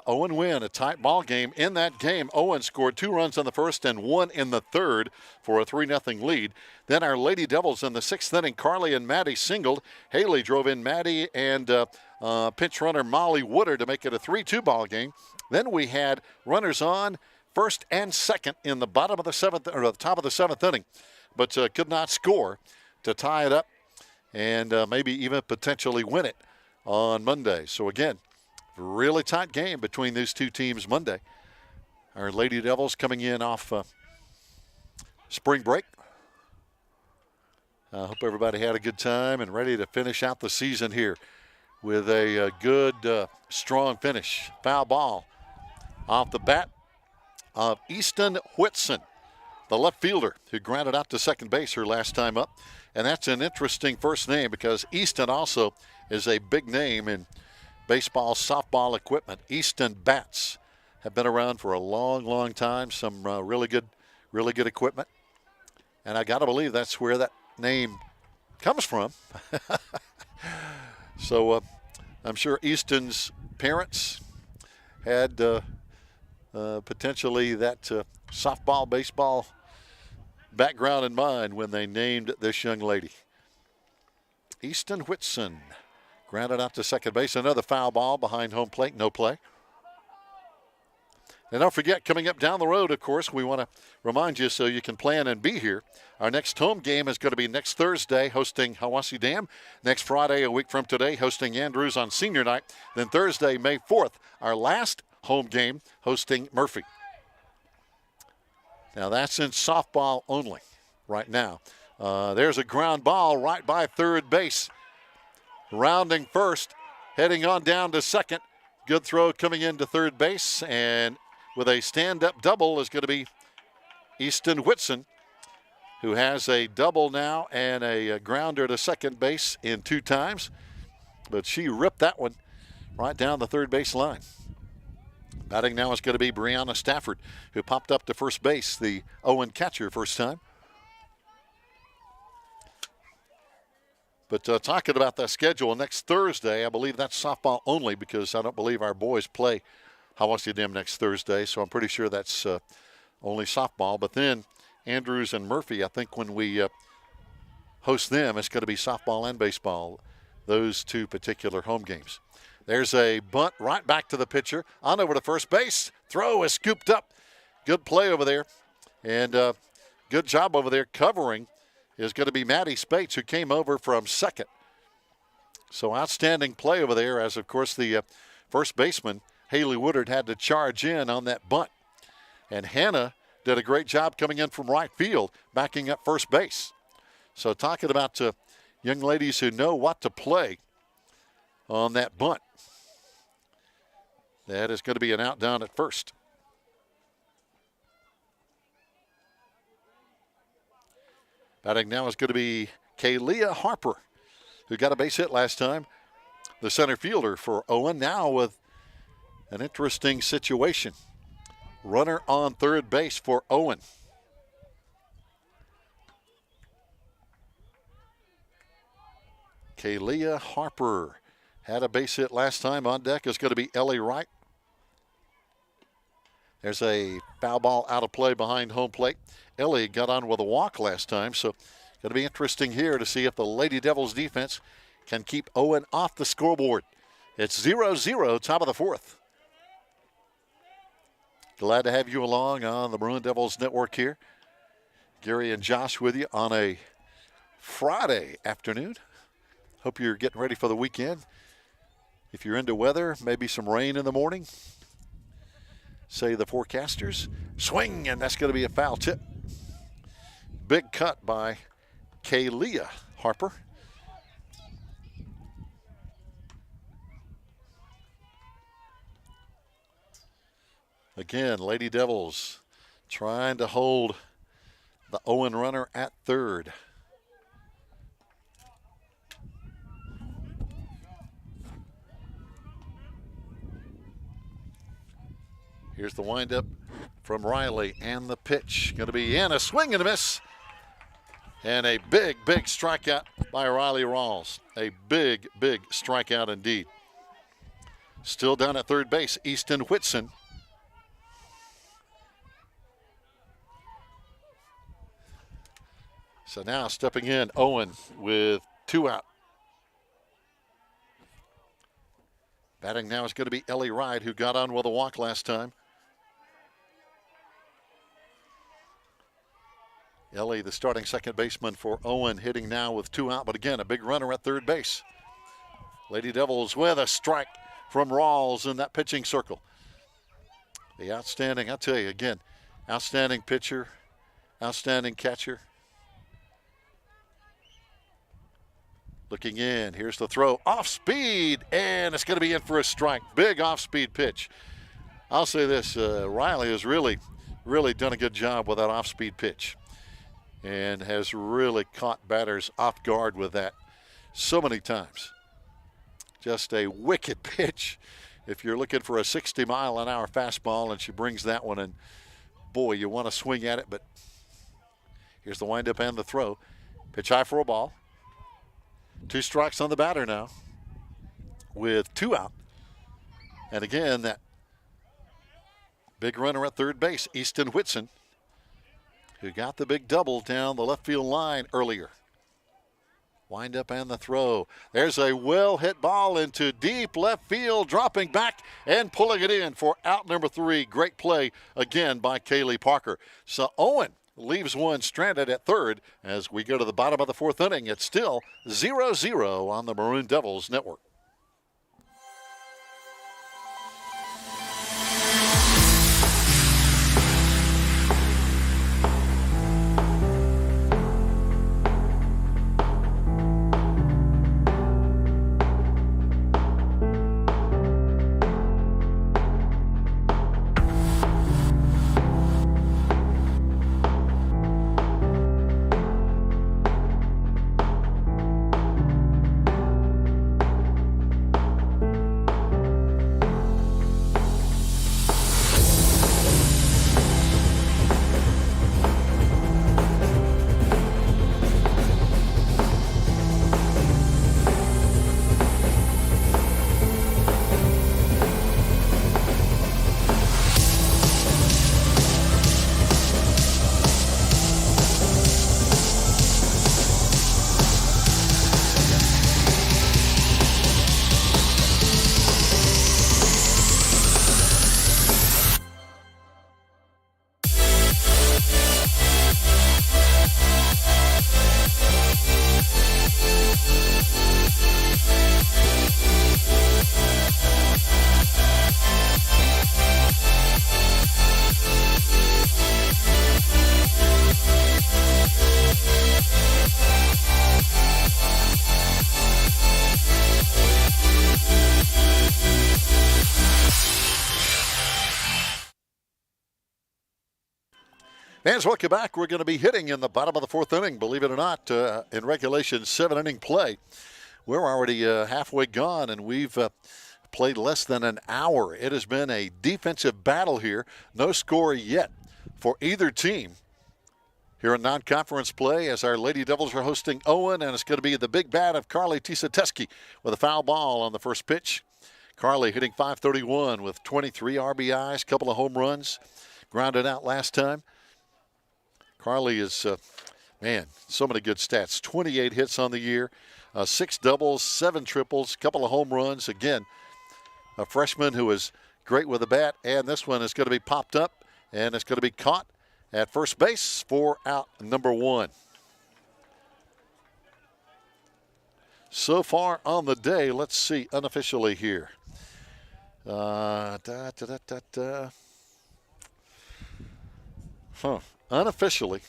Owen win, a tight ball game. In that game, Owen scored 2 runs in the first and 1 in the third for a 3-0 lead. Then our Lady Devils in the 6th inning, Carly and Maddie singled. Haley drove in Maddie and pinch runner Molly Wooder to make it a 3-2 ball game. Then we had runners on first and second in the bottom of the 7th, or the top of the 7th inning, but could not score to tie it up and maybe even potentially win it on Monday. So again, really tight game between these two teams Monday. Our Lady Devils coming in off spring break. I hope everybody had a good time and ready to finish out the season here with a good, strong finish. Foul ball off the bat of Easton Whitson, the left fielder who grounded out to second base her last time up. And that's an interesting first name because Easton also is a big name in baseball, softball equipment. Easton bats have been around for a long, long time. Some really good equipment. And I got to believe that's where that name comes from. So I'm sure Easton's parents had potentially that softball, baseball background in mind when they named this young lady. Easton Whitson grounded out to second base. Another foul ball behind home plate, no play. And don't forget, coming up down the road, of course, we want to remind you so you can plan and be here. Our next home game is going to be next Thursday, hosting Hiwassee Dam. Next Friday, a week from today, hosting Andrews on senior night. Then Thursday, May 4th, our last home game, hosting Murphy. Now, that's in softball only right now. There's a ground ball right by third base. Rounding first, heading on down to second. Good throw coming into third base, and with a stand-up double is going to be Easton Whitson, who has a double now and a grounder to second base in 2 times. But she ripped that one right down the third base line. Batting now is going to be Brianna Stafford, who popped up to first base, the Owen catcher first time. But talking about that schedule, next Thursday, I believe that's softball only because I don't believe our boys play Hawaii next Thursday, so I'm pretty sure that's only softball. But then Andrews and Murphy, I think when we host them, it's going to be softball and baseball, those two particular home games. There's a bunt right back to the pitcher. On over to first base. Throw is scooped up. Good play over there. And good job over there covering is going to be Maddie Spates, who came over from second. So outstanding play over there as, of course, the first baseman, Haley Woodard, had to charge in on that bunt. And Hannah did a great job coming in from right field, backing up first base. So talking about young ladies who know what to play on that bunt. That is going to be an out down at first. Batting now is going to be Kaylia Harper, who got a base hit last time. The center fielder for Owen, now with an interesting situation. Runner on third base for Owen. Kaylia Harper had a base hit last time. On deck is going to be Ellie Wright. There's a foul ball out of play behind home plate. Ellie got on with a walk last time, so going to be interesting here to see if the Lady Devils defense can keep Owen off the scoreboard. It's 0-0, top of the fourth. Glad to have you along on the Maroon Devils Network here. Gary and Josh with you on a Friday afternoon. Hope you're getting ready for the weekend. If you're into weather, maybe some rain in the morning, say the forecasters. Swing, and that's going to be a foul tip. Big cut by Kaylia Harper. Again, Lady Devils trying to hold the Owen runner at third. Here's the windup from Riley, and the pitch going to be in, a swing and a miss. And a big, big strikeout by Riley Rawls. A big, big strikeout indeed. Still down at third base, Easton Whitson. So now stepping in, Owen with 2 out. Batting now is going to be Ellie Wright, who got on with a walk last time. Ellie, the starting second baseman for Owen, hitting now with 2 out, but again, a big runner at third base. Lady Devils with a strike from Rawls in that pitching circle. The outstanding, I'll tell you again, outstanding pitcher, outstanding catcher. Looking in, here's the throw, off speed, and it's going to be in for a strike. Big off-speed pitch. I'll say this, Riley has really done a good job with that off-speed pitch and has really caught batters off guard with that so many times. Just a wicked pitch. If you're looking for a 60-mile-an-hour fastball and she brings that one in, boy, you want to swing at it, but here's the windup and the throw. Pitch high for a ball. 2 strikes on the batter now with 2 out. And again, that big runner at third base, Easton Whitson, who got the big double down the left field line earlier. Wind up and the throw. There's a well-hit ball into deep left field, dropping back and pulling it in for out number 3. Great play again by Kaylee Parker. So Owen leaves one stranded at third as we go to the bottom of the 4th inning. It's still 0-0 on the Maroon Devils Network. Fans, welcome back. We're going to be hitting in the bottom of the fourth inning, believe it or not, in regulation 7-inning play. We're already halfway gone, and we've played less than an hour. It has been a defensive battle here. No score yet for either team here in non-conference play as our Lady Devils are hosting Owen, and it's going to be the big bat of Carly Tisateski with a foul ball on the first pitch. Carly hitting .531 with 23 RBIs, couple of home runs, grounded out last time. Carly is, man, so many good stats. 28 hits on the year, 6 doubles, 7 triples, couple of home runs. Again, a freshman who is great with a bat, and this one is going to be popped up, and it's going to be caught at first base for out number 1. So far on the day, let's see unofficially here. Unofficially,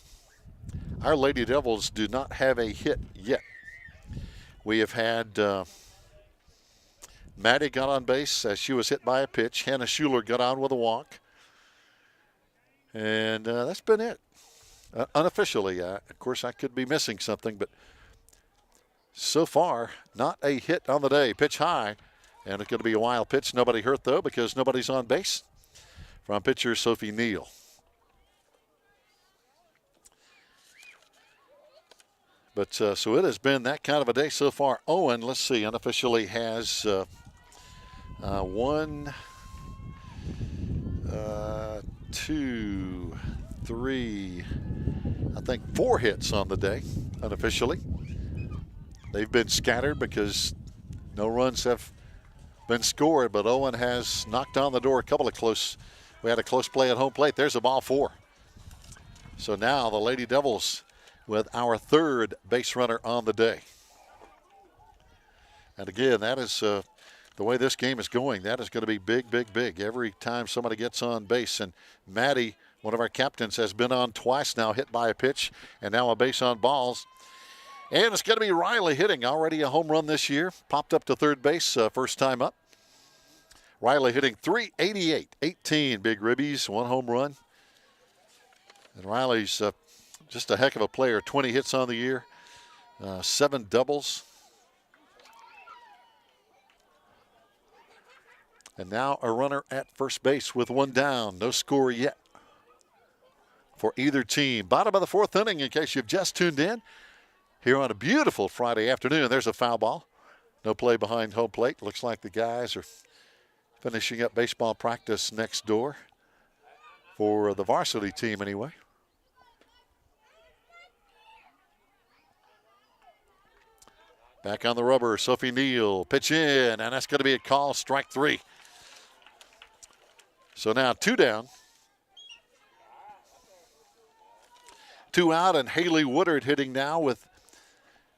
our Lady Devils do not have a hit yet. We have had Maddie got on base as she was hit by a pitch. Hannah Schuler got on with a walk. And that's been it. Unofficially, of course, I could be missing something, but so far, not a hit on the day. Pitch high, and it's going to be a wild pitch. Nobody hurt, though, because nobody's on base. From pitcher Sophie Neal. But so it has been that kind of a day so far. Owen, let's see, unofficially has 1, 2, 3, I think 4 hits on the day, unofficially. They've been scattered because no runs have been scored, but Owen has knocked on the door a couple of close. We had a close play at home plate. There's a ball 4. So now the Lady Devils with our third base runner on the day. And again, that is the way this game is going. That is going to be big, big, big every time somebody gets on base. And Maddie, one of our captains, has been on twice now, hit by a pitch, and now a base on balls. And it's going to be Riley hitting, already a home run this year. Popped up to third base first time up. Riley hitting .388, 18 big ribbies, 1 home run. And Riley's just a heck of a player. 20 hits on the year, 7 doubles. And now a runner at first base with 1 down. No score yet for either team. Bottom of the fourth inning, in case you've just tuned in. Here on a beautiful Friday afternoon. There's a foul ball. No play behind home plate. Looks like the guys are finishing up baseball practice next door for the varsity team anyway. Back on the rubber, Sophie Neal, pitch in, and that's going to be a call, strike 3. So now 2 down. 2 out, and Haley Woodard hitting now with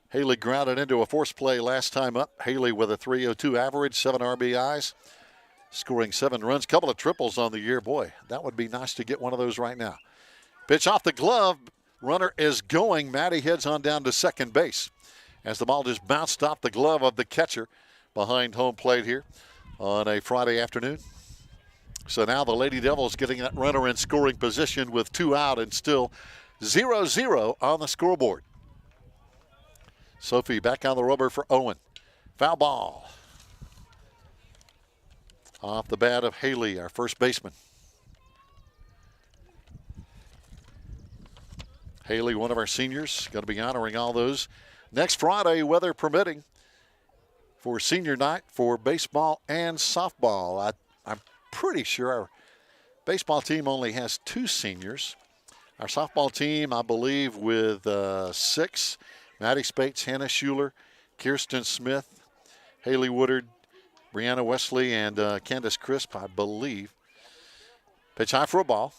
Haley grounded into a force play last time up. Haley with a .302 average, 7 RBIs, scoring 7 runs, couple of triples on the year. Boy, that would be nice to get one of those right now. Pitch off the glove, runner is going. Maddie heads on down to second base as the ball just bounced off the glove of the catcher behind home plate here on a Friday afternoon. So now the Lady Devils getting that runner in scoring position with 2 out and still 0-0 on the scoreboard. Sophie back on the rubber for Owen. Foul ball. Off the bat of Haley, our first baseman. Haley, one of our seniors, going to be honoring all those next Friday, weather permitting, for senior night for baseball and softball. I'm pretty sure our baseball team only has 2 seniors. Our softball team, I believe, with 6. Maddie Spates, Hannah Schuler, Kirsten Smith, Haley Woodard, Brianna Wesley, and Candace Crisp, I believe. Pitch high for a ball.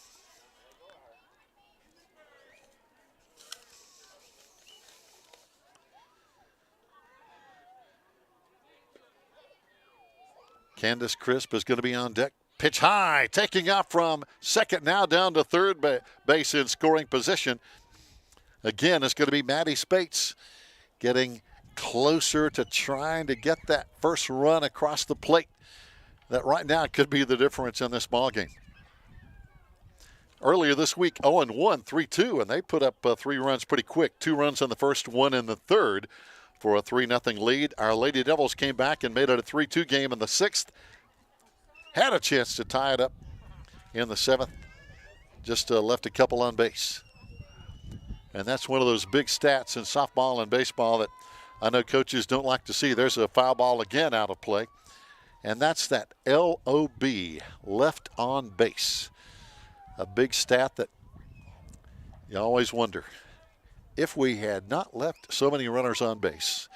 Candace Crisp is going to be on deck. Pitch high, taking off from second now down to third base in scoring position. Again, it's going to be Maddie Spates getting closer to trying to get that first run across the plate. That right now could be the difference in this ball game. earlier this week, Owen won 3-2, and they put up 3 runs pretty quick. 2 runs in the first, 1 in the third for a 3-0 lead. Our Lady Devils came back and made it a 3-2 game in the 6th. Had a chance to tie it up in the 7th. Just left a couple on base. And that's one of those big stats in softball and baseball that I know coaches don't like to see. There's a foul ball again out of play. And that's that LOB, left on base. A big stat that you always wonder. If we had not left so many runners on base,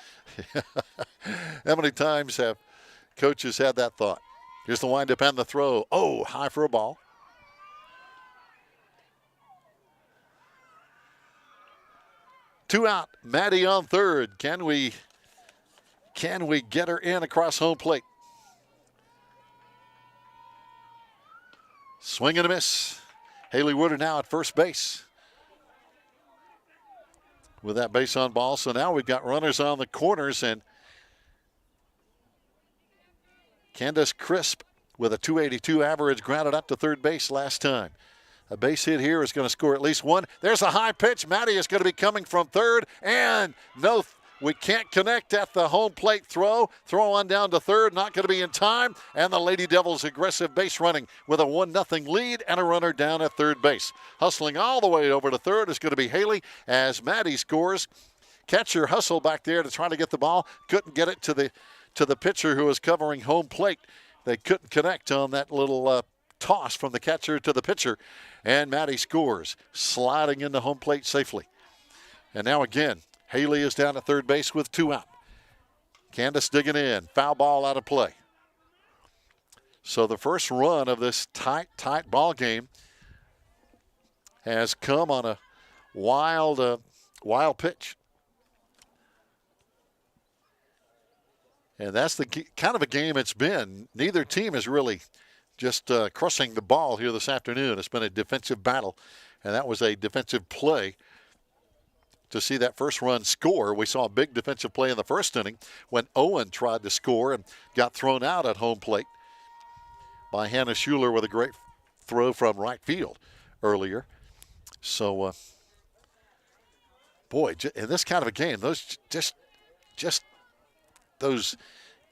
how many times have coaches had that thought? Here's the windup and the throw. Oh, high for a ball. Two out. Maddie on third. Can we get her in across home plate? Swing and a miss. Haley Woodard now at first base with that base on ball. So now we've got runners on the corners, and Candace Crisp with a .282 average grounded up to third base last time. A base hit here is going to score at least 1. There's a high pitch. Maddie is going to be coming from third, and no, we can't connect at the home plate throw. Throw on down to third, not going to be in time, and the Lady Devils aggressive base running with a 1-0 lead and a runner down at third base. Hustling all the way over to third is going to be Haley as Maddie scores. Catcher hustle back there to try to get the ball. Couldn't get it to the pitcher who was covering home plate. They couldn't connect on that little toss from the catcher to the pitcher, and Maddie scores, sliding into home plate safely. And now again, Haley is down at third base with 2 out. Candace digging in, foul ball out of play. So the first run of this tight ball game has come on a wild pitch. And that's the kind of a game it's been. Neither team is really just crushing the ball here this afternoon. It's been a defensive battle, and that was a defensive play to see that first run score. We saw a big defensive play in the first inning when Owen tried to score and got thrown out at home plate by Hannah Schuler with a great throw from right field earlier. So, boy, in this kind of a game, those just those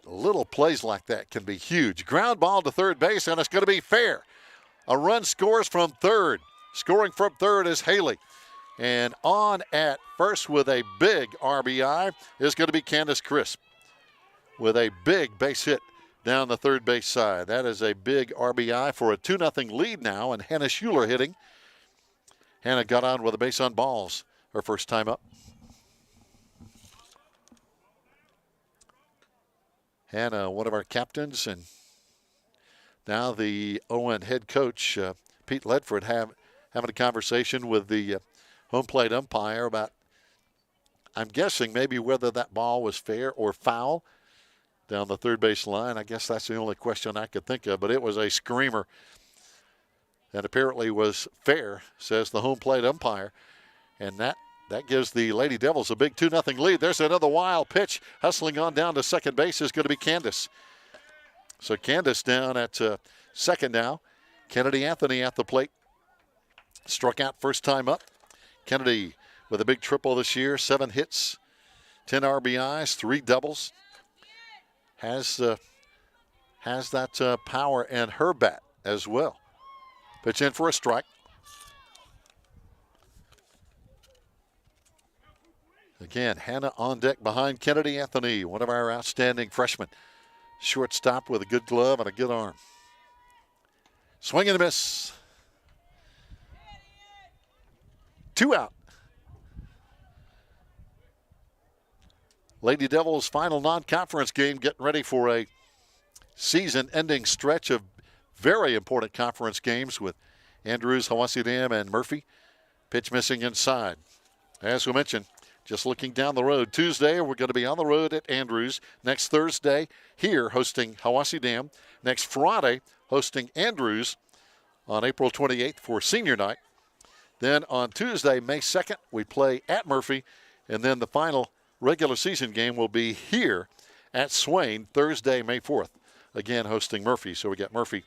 little plays like that can be huge. Ground ball to third base, and it's going to be fair. A run scores from third. Scoring from third is Haley. And on at first with a big RBI is going to be Candace Crisp with a big base hit down the third base side. That is a big RBI for a 2-0 lead now, and Hannah Schuler hitting. Hannah got on with a base on balls her first time up. Hannah, one of our captains, and now the Owen head coach, Pete Ledford, having a conversation with the home plate umpire about, I'm guessing, maybe whether that ball was fair or foul down the third base line. I guess that's the only question I could think of, but it was a screamer that apparently was fair, says the home plate umpire, and that gives the Lady Devils a big 2-0 lead. There's another wild pitch. Hustling on down to second base is going to be Candace. So Candace down at second now. Kennedy Anthony at the plate. Struck out first time up. Kennedy with a big triple this year. 7 hits, 10 RBIs, 3 doubles. Has that power in her bat as well. Pitch in for a strike. Again, Hannah on deck behind Kennedy Anthony, one of our outstanding freshmen. Shortstop with a good glove and a good arm. Swing and a miss. 2 out. Lady Devils' final non-conference game, getting ready for a season-ending stretch of very important conference games with Andrews, Hawassi and Murphy. Pitch missing inside. As we mentioned, just looking down the road, Tuesday we're going to be on the road at Andrews. Next Thursday here hosting Hawassi. Next Friday hosting Andrews on April 28th for senior night. Then on Tuesday, May 2nd, we play at Murphy. And then the final regular season game will be here at Swain Thursday, May 4th. Again, hosting Murphy. So we got Murphy,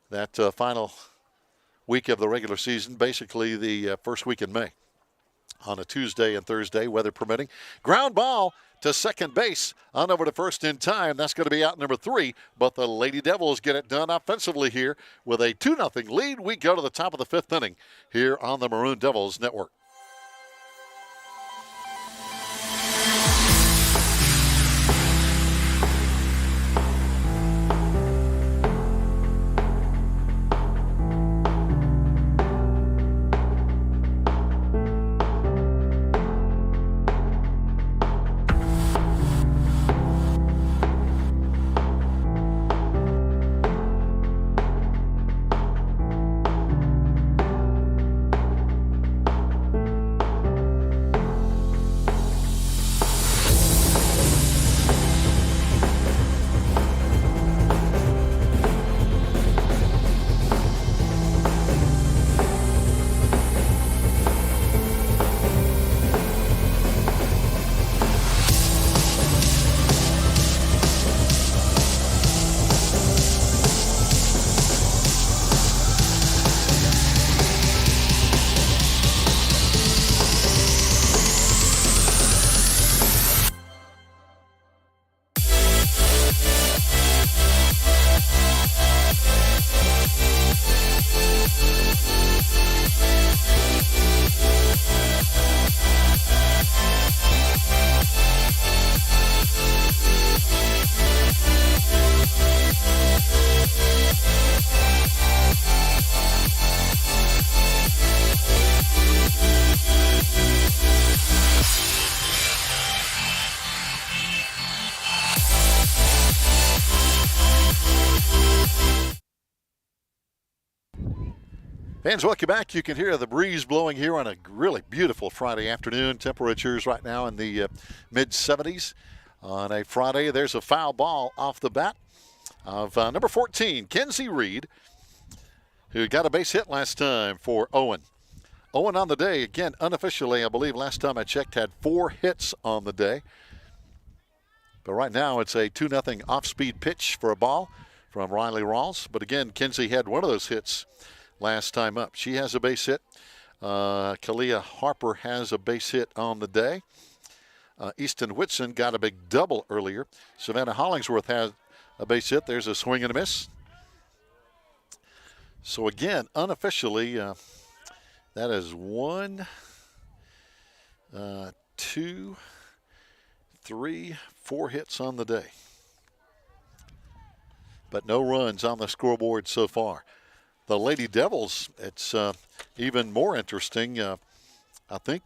that final week of the regular season, basically the first week in May. On a Tuesday and Thursday, weather permitting. Ground ball to second base, on over to first in time. That's going to be out number 3, but the Lady Devils get it done offensively here with a 2-0 lead. We go to the top of the 5th inning here on the Maroon Devils Network. Fans, welcome back. You can hear the breeze blowing here on a really beautiful Friday afternoon. Temperatures right now in the mid-70s. On a Friday, there's a foul ball off the bat of number 14, Kenzie Reed, who got a base hit last time for Owen. Owen on the day, again, unofficially, I believe last time I checked, had 4 hits on the day. But right now, it's a 2-0 off-speed pitch for a ball from Riley Rawls. But again, Kenzie had one of those hits last time up. She has a base hit. Kalia Harper has a base hit on the day. Easton Whitson got a big double earlier. Savannah Hollingsworth has a base hit. There's a swing and a miss. So again, unofficially, that is 1, 2, 3, 4 hits on the day. But no runs on the scoreboard so far. The Lady Devils, it's even more interesting. I think,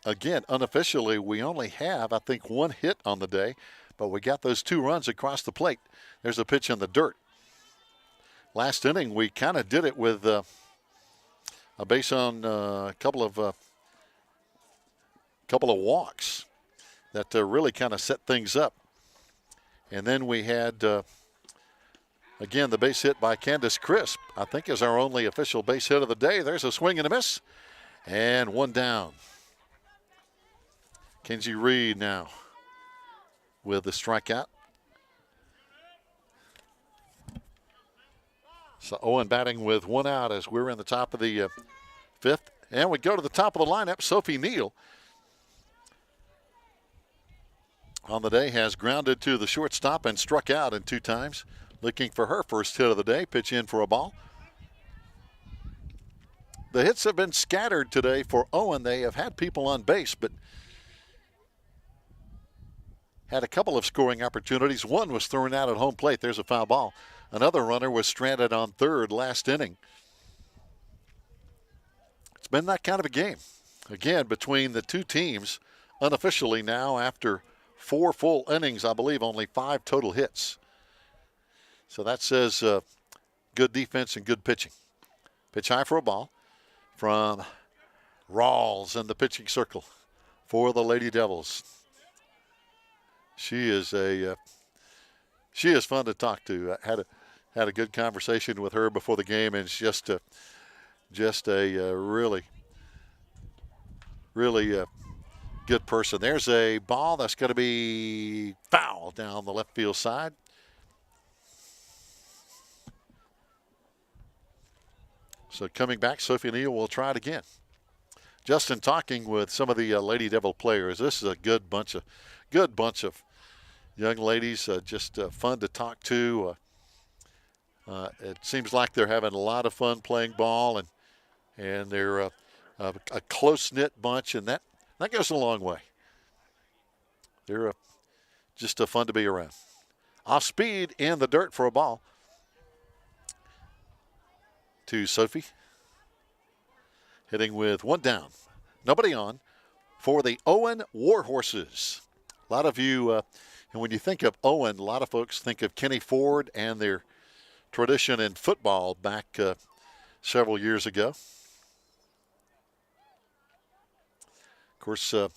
again, unofficially, we only have, I think, 1 hit on the day, but we got those 2 runs across the plate. There's a pitch in the dirt. Last inning, we kind of did it with a base on a couple of walks that really kind of set things up. And then we had... again, the base hit by Candace Crisp, I think, is our only official base hit of the day. There's a swing and a miss, and 1 down. Kenzie Reed now with the strikeout. So Owen batting with 1 out as we're in the top of the 5th. And we go to the top of the lineup. Sophie Neal on the day has grounded to the shortstop and struck out in 2 times. Looking for her first hit of the day. Pitch in for a ball. The hits have been scattered today for Owen. They have had people on base, but had a couple of scoring opportunities. One was thrown out at home plate. There's a foul ball. Another runner was stranded on third last inning. It's been that kind of a game. Again, between the 2 teams, unofficially now after 4 full innings, I believe only 5 total hits. So that says good defense and good pitching. Pitch high for a ball from Rawls in the pitching circle for the Lady Devils. She is fun to talk to. I had a good conversation with her before the game, and it's just a really good person. There's a ball that's going to be foul down the left field side. So coming back, Sophie Neal will try it again. Justin talking with some of the Lady Devil players. This is a good bunch of young ladies, just fun to talk to. It seems like they're having a lot of fun playing ball, and they're a close-knit bunch, and that goes a long way. They're just fun to be around. Off speed in the dirt for a ball to Sophie. Hitting with one down. Nobody on for the Owen Warhorses. A lot of you, and when you think of Owen, a lot of folks think of Kenny Ford and their tradition in football back several years ago. Of course, a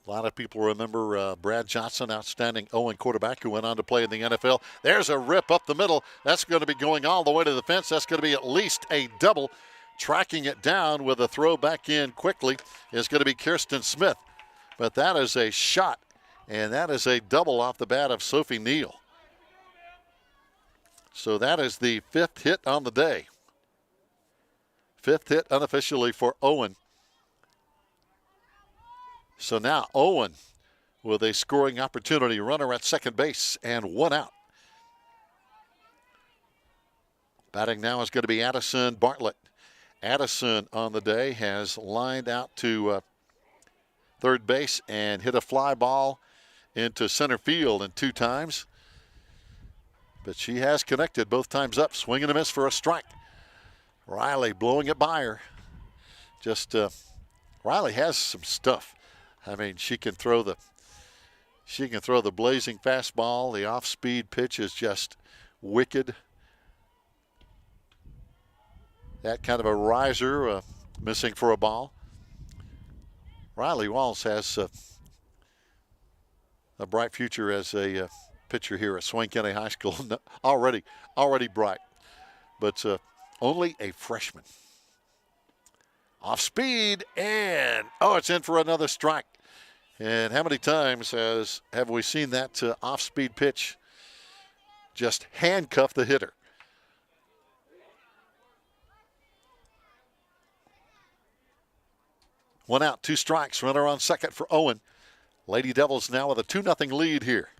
lot of people remember Brad Johnson, outstanding Owen quarterback who went on to play in the NFL. There's a rip up the middle. That's going to be going all the way to the fence. That's going to be at least a double. Tracking it down with a throw back in quickly is going to be Kirsten Smith. But that is a shot, and that is a double off the bat of Sophie Neal. So that is the 5th hit on the day. 5th hit unofficially for Owen. So now Owen with a scoring opportunity. Runner at second base and one out. Batting now is going to be Addison Bartlett. Addison on the day has lined out to third base and hit a fly ball into center field in 2 times. But she has connected both times up. Swing and a miss for a strike. Riley blowing it by her. Just Riley has some stuff. I mean, she can throw the blazing fastball. The off-speed pitch is just wicked. That kind of a riser, missing for a ball. Riley Walls has a bright future as a pitcher here at Swain County High School. already bright, but only a freshman. Off speed, and it's in for another strike. And how many times have we seen that off-speed pitch just handcuff the hitter? One out, 2 strikes. Runner on second for Owen. Lady Devils now with a 2-0 lead here.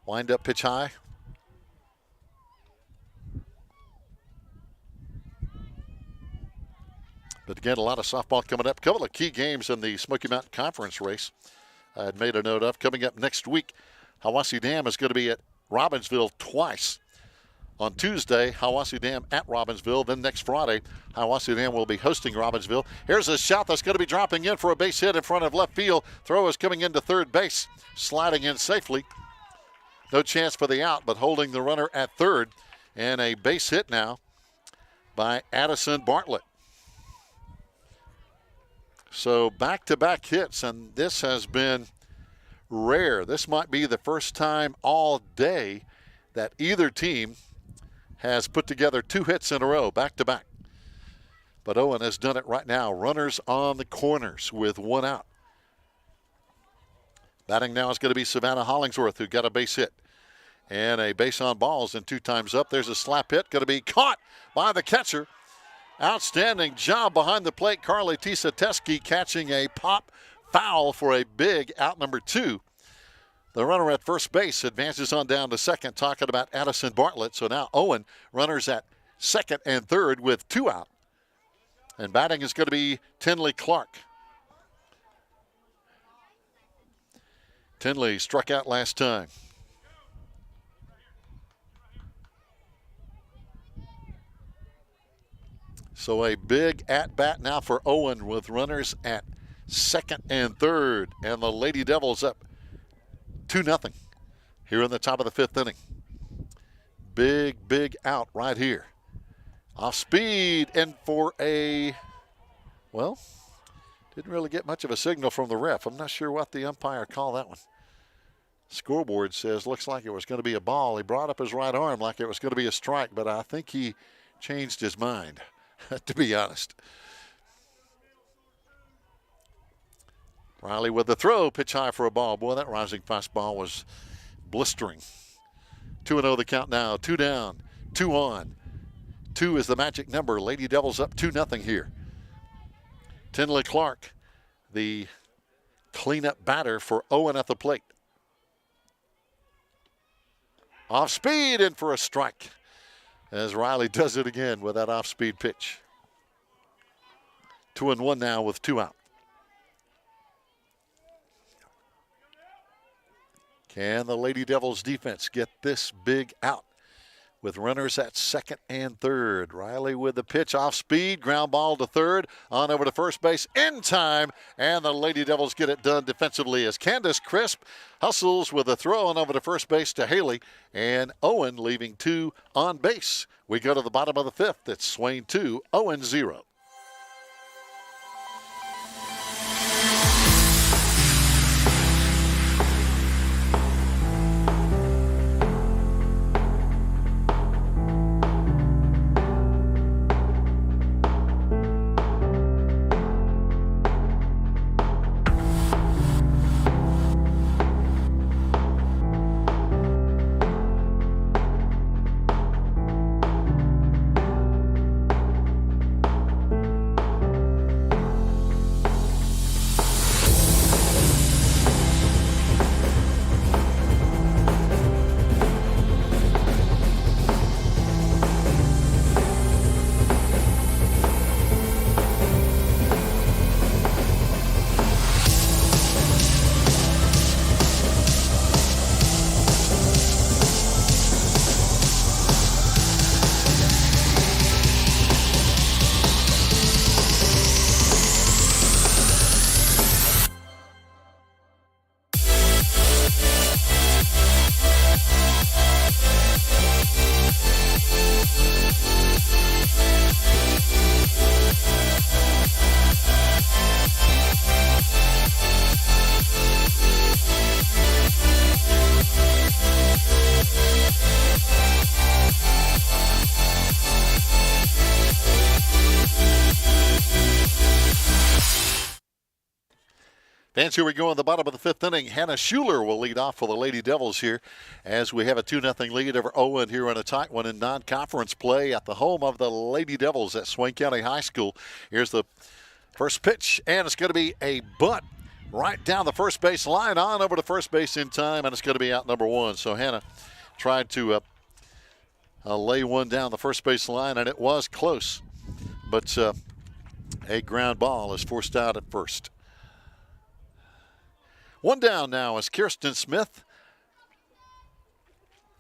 Wind up pitch high. But again, a lot of softball coming up. A couple of key games in the Smoky Mountain Conference race I had made a note of. Coming up next week, Hiwassee Dam is going to be at Robbinsville twice. On Tuesday, Hiwassee Dam at Robbinsville. Then next Friday, Hiwassee Dam will be hosting Robbinsville. Here's a shot that's going to be dropping in for a base hit in front of left field. Throw is coming into third base, sliding in safely. No chance for the out, but holding the runner at third. And a base hit now by Addison Bartlett. So back-to-back hits, and this has been rare. This might be the first time all day that either team has put together 2 hits in a row, back-to-back. But Owen has done it right now. Runners on the corners with 1 out. Batting now is going to be Savannah Hollingsworth, who got a base hit. And a base on balls and 2 times up. There's a slap hit, going to be caught by the catcher. Outstanding job behind the plate. Carly Tisateski catching a pop foul for a big out number 2. The runner at first base advances on down to second, talking about Addison Bartlett. So now Owen, runners at second and third with 2 out. And batting is going to be Tinley Clark. Tinley struck out last time. So a big at-bat now for Owen with runners at second and third. And the Lady Devils up 2-0 here in the top of the 5th inning. Big out right here. Off speed and for a, well, didn't really get much of a signal from the ref. I'm not sure what the umpire called that one. Scoreboard says looks like it was going to be a ball. He brought up his right arm like it was going to be a strike, but I think he changed his mind, to be honest. Riley with the throw, pitch high for a ball. Boy, that rising fastball was blistering. 2-0 the count now. 2 down, 2 on. 2 is the magic number. Lady Devils up 2-0 here. Tinley Clark, the cleanup batter for Owen at the plate. Off speed in for a strike as Riley does it again with that off-speed pitch. 2-1 now with 2 out. Can the Lady Devils defense get this big out with runners at second and third? Riley with the pitch, off speed, ground ball to third, on over to first base in time, and the Lady Devils get it done defensively as Candace Crisp hustles with a throw on over to first base to Haley, and Owen leaving 2 on base. We go to the bottom of the 5th. It's Swain 2, Owen 0. Fans, here we go in the bottom of the 5th inning. Hannah Schuler will lead off for the Lady Devils here as we have a 2-0 lead over Owen here in a tight one in non-conference play at the home of the Lady Devils at Swain County High School. Here's the first pitch, and it's going to be a bunt right down the first base line, on over to first base in time, and it's going to be out number 1. So Hannah tried to lay one down the first base line, and it was close. But a ground ball is forced out at first. 1 down now is Kirsten Smith.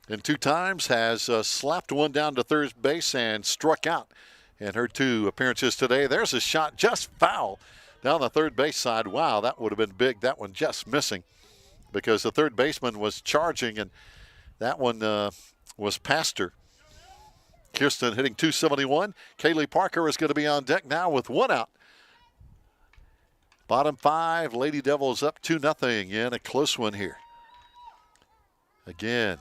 And 2 times has slapped one down to third base and struck out in her 2 appearances today. There's a shot just foul down the third base side. Wow, that would have been big. That one just missing because the third baseman was charging, and that one was past her. Kirsten hitting .271. Kaylee Parker is going to be on deck now with 1 out. Bottom 5, Lady Devils up 2-0 in a close one here. Again,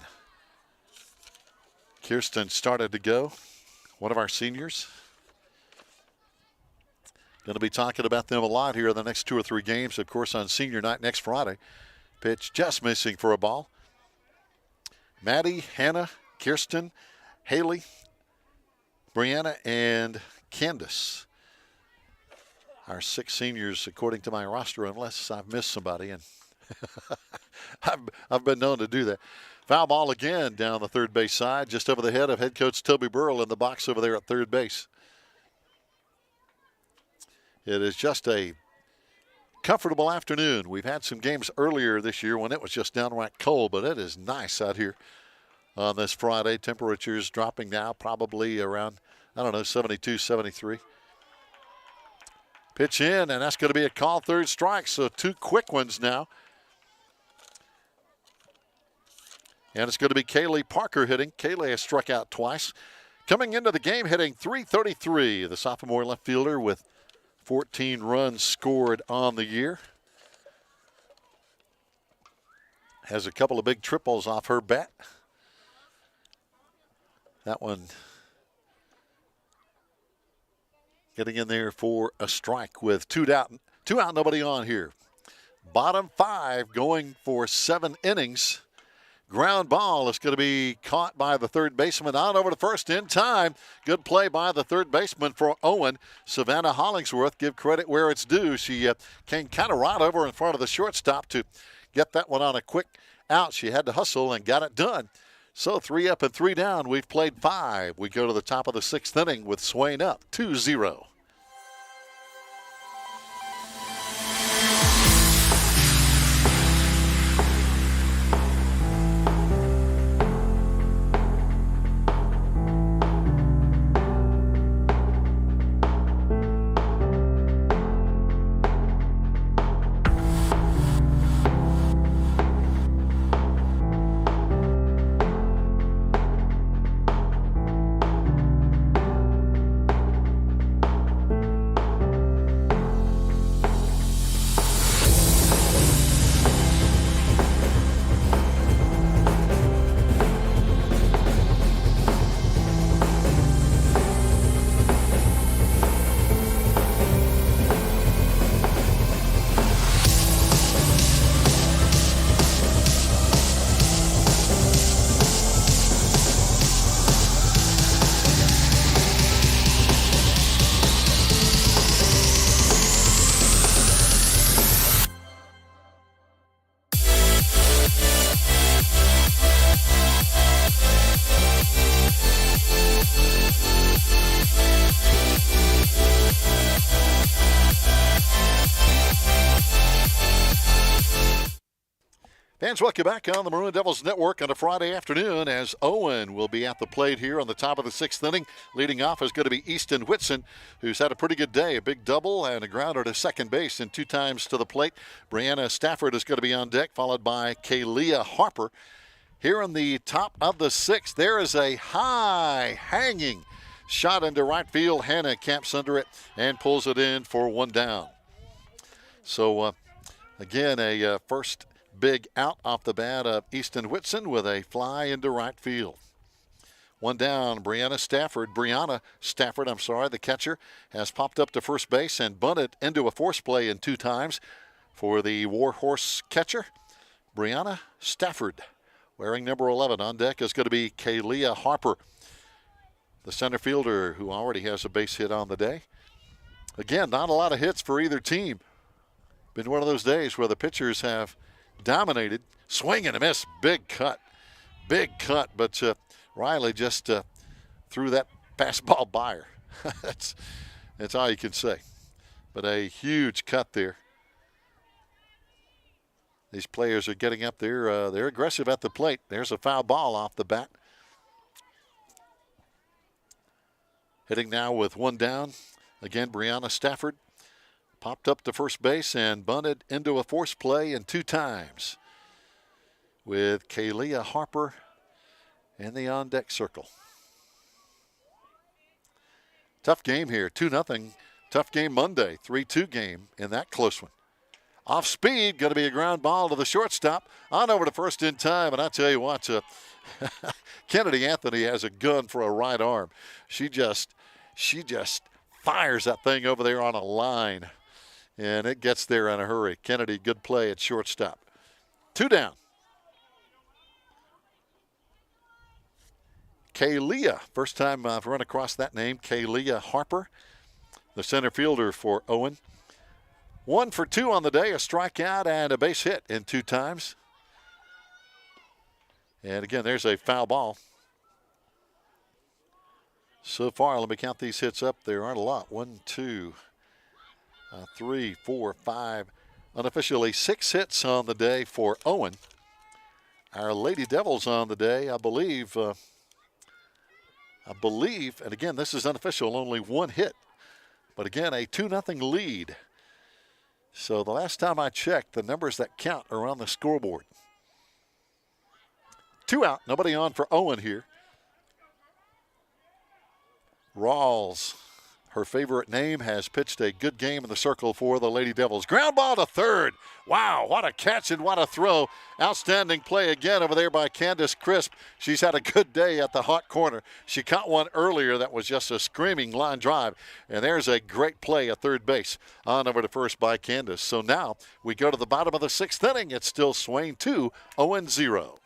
Kirsten started to go, one of our seniors. Going to be talking about them a lot here in the next 2 or 3 games, of course, on senior night next Friday. Pitch just missing for a ball. Maddie, Hannah, Kirsten, Haley, Brianna, and Candace. Our 6 seniors, according to my roster, unless I've missed somebody, and I've been known to do that. Foul ball again down the third base side, just over the head of head coach Toby Burrell in the box over there at third base. It is just a comfortable afternoon. We've had some games earlier this year when it was just downright cold, but it is nice out here on this Friday. Temperatures dropping now probably around, 72, 73. Pitch in, and that's going to be a call, 3rd strike. So 2 quick ones now. And it's going to be Kaylee Parker hitting. Kaylee has struck out twice. Coming into the game hitting .333. The sophomore left fielder with 14 runs scored on the year. Has a couple of big triples off her bat. That one getting in there for a strike with 2 out, nobody on here. Bottom 5 going for 7 innings. Ground ball is going to be caught by the third baseman on over to first in time. Good play by the third baseman for Owen. Savannah Hollingsworth, give credit where it's due. She came kind of right over in front of the shortstop to get that one on a quick out. She had to hustle and got it done. So 3 up and 3 down. We've played 5. We go to the top of the 6th inning with Swain up 2-0. Fans, welcome back on the Maroon Devils Network on a Friday afternoon as Owen will be at the plate here on the top of the 6th inning. Leading off is going to be Easton Whitson, who's had a pretty good day. A big double and a grounder to second base and 2 times to the plate. Brianna Stafford is going to be on deck, followed by Kaylia Harper. Here in the top of the 6th, there is a high hanging shot into right field. Hannah camps under it and pulls it in for 1 down. So, again, a first big out off the bat of Easton Whitson with a fly into right field. 1 down, Brianna Stafford, the catcher, has popped up to first base and bunted into a force play in 2 times for the Warhorse catcher, Brianna Stafford. Wearing number 11 on deck is going to be Kaylia Harper, the center fielder who already has a base hit on the day. Again, not a lot of hits for either team. Been one of those days where the pitchers have dominated. Swing and a miss. Big cut, but Riley just threw that fastball by her. that's all you can say. But a huge cut there. These players are getting up there. They're aggressive at the plate. There's a foul ball off the bat. Hitting now with 1 down. Again, Brianna Stafford. Popped up to first base and bunted into a force play in 2 times with Kaylia Harper in the on-deck circle. Tough game here, 2-0. Tough game Monday, 3-2 game in that close one. Off speed, going to be a ground ball to the shortstop. On over to first in time, and I tell you what, Kennedy Anthony has a gun for a right arm. She just fires that thing over there on a line. And it gets there in a hurry. Kennedy, good play at shortstop. 2 down. Kaylia, first time I've run across that name, Kaylia Harper, the center fielder for Owen. 1 for 2 on the day, a strikeout and a base hit in 2 times. And again, there's a foul ball. So far, let me count these hits up. There aren't a lot. 1, 2, 3, 4, 5, unofficially 6 hits on the day for Owen. Our Lady Devils on the day, I believe, and again, this is unofficial, only 1 hit. But again, a 2-0 lead. So the last time I checked, the numbers that count are on the scoreboard. 2 out, nobody on for Owen here. Rawls, her favorite name, has pitched a good game in the circle for the Lady Devils. Ground ball to third. Wow, what a catch and what a throw. Outstanding play again over there by Candace Crisp. She's had a good day at the hot corner. She caught one earlier that was just a screaming line drive. And there's a great play at third base. On over to first by Candace. So now we go to the bottom of the 6th inning. It's still Swain 2, Owen 0.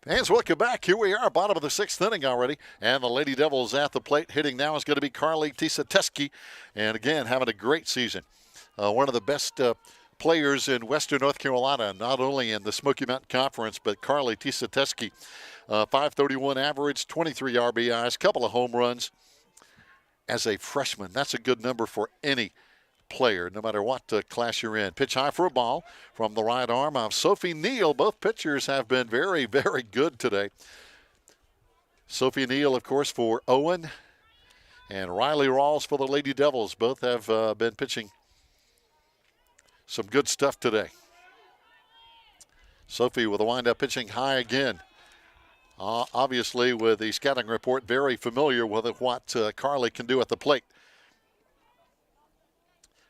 Fans, welcome back. Here we are, bottom of the 6th inning already. And the Lady Devils at the plate. Hitting now is going to be Carly Tisateski. And again, having a great season. One of the best players in Western North Carolina, not only in the Smoky Mountain Conference, but Carly Tisateski. 531 average, 23 RBIs, couple of home runs. As a freshman, that's a good number for any player, no matter what class you're in. Pitch high for a ball from the right arm of Sophie Neal. Both pitchers have been very, very good today. Sophie Neal, of course, for Owen, and Riley Rawls for the Lady Devils. Both have been pitching some good stuff today. Sophie with a windup pitching high again. Obviously, with the scouting report, very familiar with what Carly can do at the plate.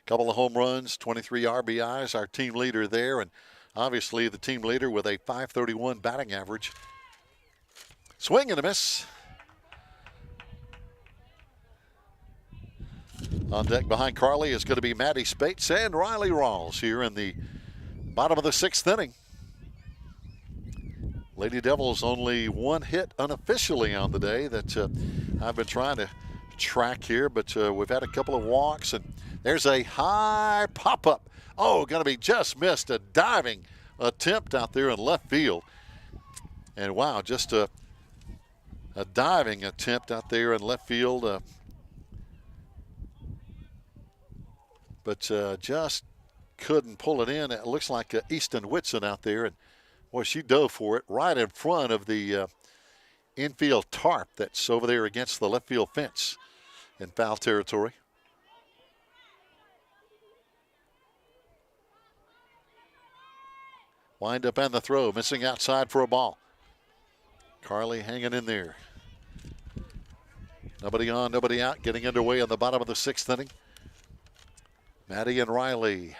Couple of home runs, 23 RBIs, our team leader there, and obviously the team leader with a .531 batting average. Swing and a miss. On deck behind Carly is going to be Maddie Spates and Riley Rawls here in the bottom of the 6th inning. Lady Devils only one hit unofficially on the day that I've been trying to track here, but we've had a couple of walks, and there's a high pop-up. Oh, going to be just missed. A diving attempt out there in left field. And wow, just a diving attempt out there in left field. But just couldn't pull it in. It looks like Easton Whitson out there. And boy, she dove for it right in front of the infield tarp that's over there against the left field fence in foul territory. Wind up and the throw, missing outside for a ball. Carly hanging in there. Nobody on, nobody out, getting underway in the bottom of the 6th inning. Maddie and Riley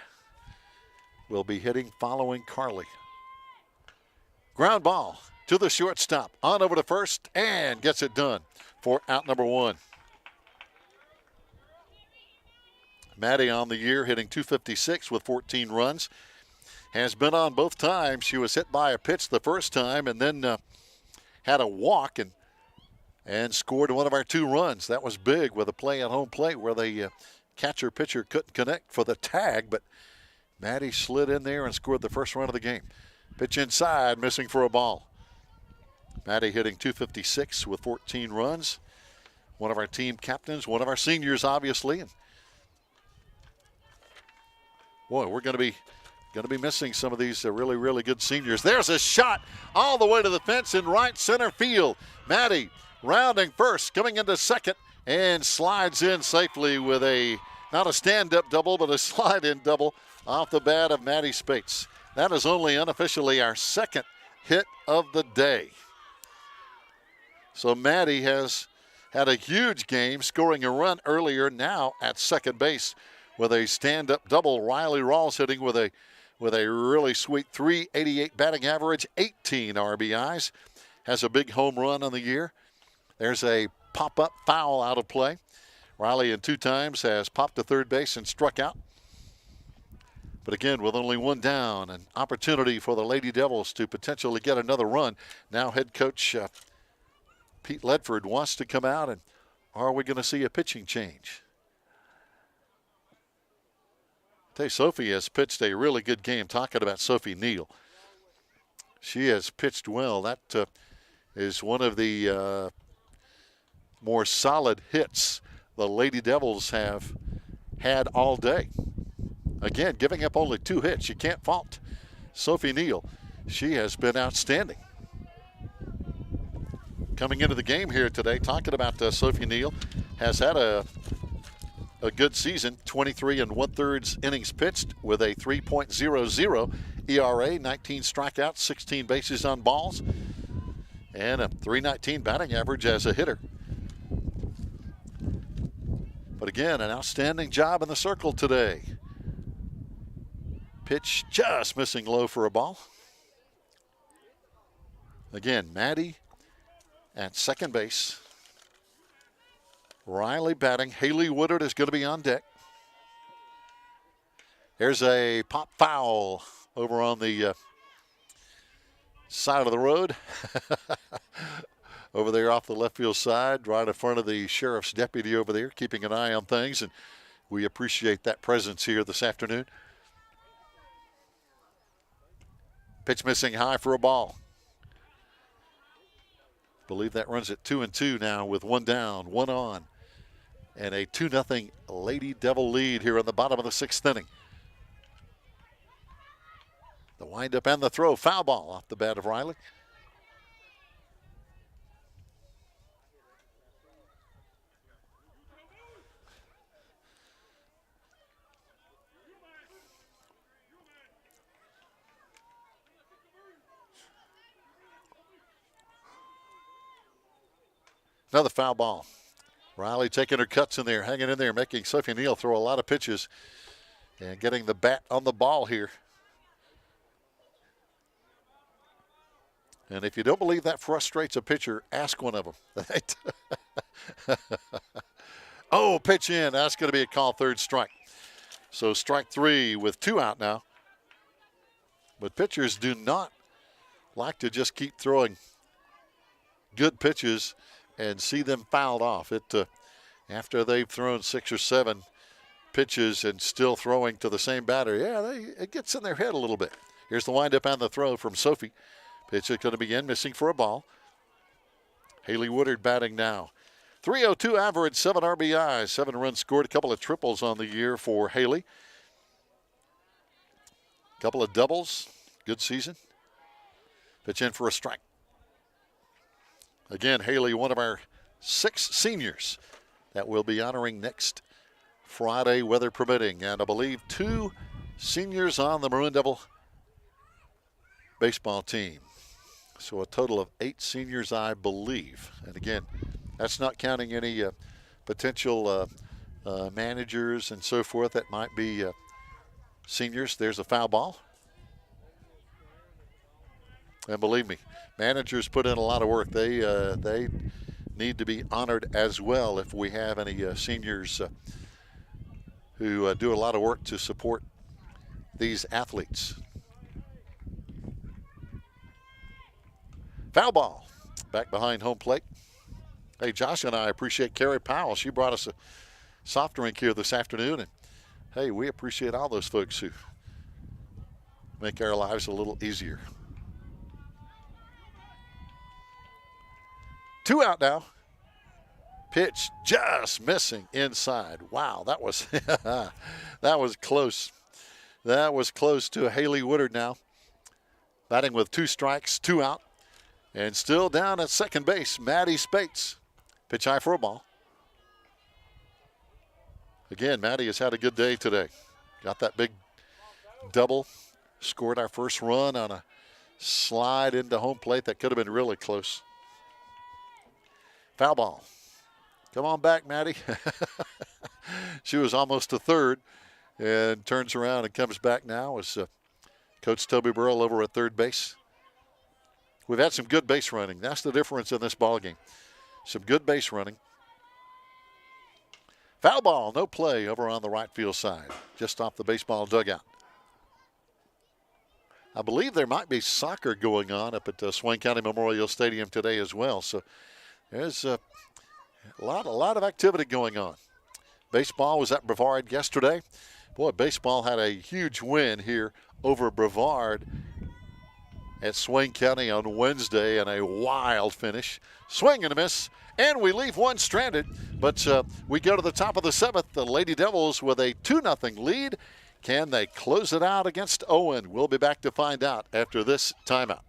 will be hitting following Carly. Ground ball to the shortstop, on over to first, and gets it done for out number 1. Maddie on the year hitting .256 with 14 runs. Has been on both times. She was hit by a pitch the first time and then had a walk and scored one of our 2 runs. That was big with a play at home plate where the catcher pitcher couldn't connect for the tag, but Maddie slid in there and scored the first run of the game. Pitch inside, missing for a ball. Maddie hitting .256 with 14 runs. One of our team captains, one of our seniors, obviously. And boy, we're going to be missing some of these really, really good seniors. There's a shot all the way to the fence in right center field. Maddie rounding first, coming into second, and slides in safely with not a stand-up double, but a slide-in double off the bat of Maddie Spates. That is only unofficially our 2nd hit of the day. So Maddie has had a huge game, scoring a run earlier, now at second base with a stand-up double. Riley Rawls hitting with a really sweet .388 batting average, 18 RBIs. Has a big home run on the year. There's a pop-up foul out of play. Riley in 2 times has popped to third base and struck out. But again, with only 1 down, an opportunity for the Lady Devils to potentially get another run. Now head coach Pete Ledford wants to come out, and are we going to see a pitching change? Sophie has pitched a really good game. Talking about Sophie Neal, she has pitched well. That is one of the more solid hits the Lady Devils have had all day. Again, giving up only 2 hits. You can't fault Sophie Neal. She has been outstanding. Coming into the game here today, talking about Sophie Neal, has had a good season, 23 1/3 innings pitched with a 3.00 ERA, 19 strikeouts, 16 bases on balls, and a .319 batting average as a hitter. But again, an outstanding job in the circle today. Pitch just missing low for a ball. Again, Maddie at second base. Riley batting. Haley Woodard is going to be on deck. There's a pop foul over on the side of the road. Over there off the left field side, right in front of the sheriff's deputy over there, keeping an eye on things, and we appreciate that presence here this afternoon. Pitch missing high for a ball. Believe that runs at 2-2 now with one down, one on, and a 2-0 Lady Devil lead here in the bottom of the sixth inning. The windup and the throw, foul ball off the bat of Riley. Another foul ball. Riley taking her cuts in there, hanging in there, making Sophie Neal throw a lot of pitches and getting the bat on the ball here. And if you don't believe that frustrates a pitcher, ask one of them. Oh, pitch in. That's going to be a call, third strike. So strike three with two out now. But pitchers do not like to just keep throwing good pitches and see them fouled off. After they've thrown 6 or 7 pitches and still throwing to the same batter, it gets in their head a little bit. Here's the windup and the throw from Sophie. Pitch is going to begin, missing for a ball. Haley Woodard batting now. 302 average, 7 RBIs, 7 runs scored, a couple of triples on the year for Haley. A couple of doubles, good season. Pitch in for a strike. Again, Haley, one of our 6 seniors that we'll be honoring next Friday, weather permitting. And I believe 2 seniors on the Maroon Devil baseball team. So a total of 8 seniors, I believe. And again, that's not counting any potential managers and so forth that might be seniors. There's a foul ball. And believe me, managers put in a lot of work. They need to be honored as well if we have any seniors who do a lot of work to support these athletes. Foul ball back behind home plate. Hey, Josh and I appreciate Carrie Powell. She brought us a soft drink here this afternoon. And, hey, we appreciate all those folks who make our lives a little easier. 2 out now. Pitch just missing inside. Wow, that was that was close. That was close to Haley Woodard now. Batting with 2 strikes, 2 out. And still down at second base, Maddie Spates. Pitch high for a ball. Again, Maddie has had a good day today. Got that big double. Scored our first run on a slide into home plate that could have been really close. Foul ball. Come on back, Maddie. She was almost to third and turns around and comes back now as Coach Toby Burrell over at third base. We've had some good base running. That's the difference in this ballgame. Some good base running. Foul ball, no play over on the right field side, just off the baseball dugout. I believe there might be soccer going on up at Swain County Memorial Stadium today as well. So there's a lot of activity going on. Baseball was at Brevard yesterday. Boy, baseball had a huge win here over Brevard at Swain County on Wednesday, and a wild finish. Swing and a miss, and we leave one stranded. But we go to the top of the 7th. The Lady Devils with a 2-0 lead. Can they close it out against Owen? We'll be back to find out after this timeout.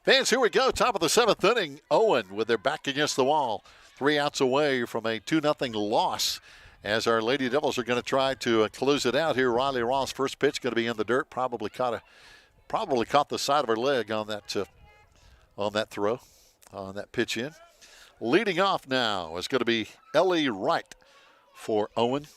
Fans, here we go. Top of the 7th inning. Owen with their back against the wall. 3 outs away from a 2-0 loss as our Lady Devils are going to try to close it out here. Riley Ross, first pitch, going to be in the dirt. Probably caught the side of her leg on that throw, on that pitch in. Leading off now is going to be Ellie Wright for Owen.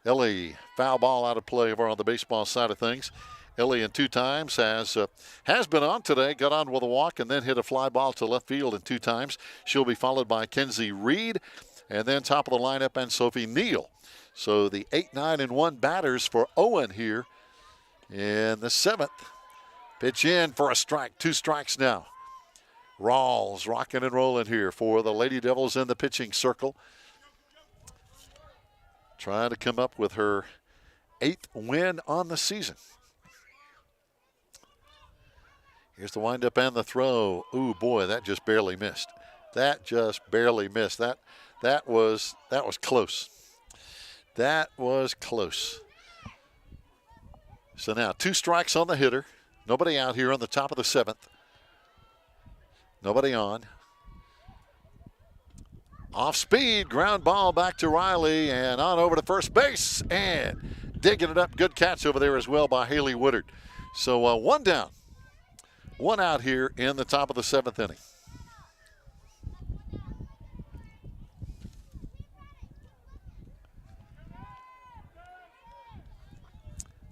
Ellie, foul ball out of play over on the baseball side of things. Ellie in 2 times has been on today, got on with a walk and then hit a fly ball to left field in 2 times. She'll be followed by Kenzie Reed and then top of the lineup and Sophie Neal. So the 8, 9, and 1 batters for Owen here in the 7th. Pitch in for a strike, 2 strikes now. Rawls rocking and rolling here for the Lady Devils in the pitching circle. Trying to come up with her 8th win on the season. Here's the windup and the throw. Ooh, boy, that just barely missed. That just barely missed. That was close. That was close. So now 2 strikes on the hitter. Nobody out here on the top of the 7th. Nobody on. Off speed, ground ball back to Riley and on over to first base and digging it up. Good catch over there as well by Haley Woodard. So 1 down. 1 out here in the top of the 7th inning.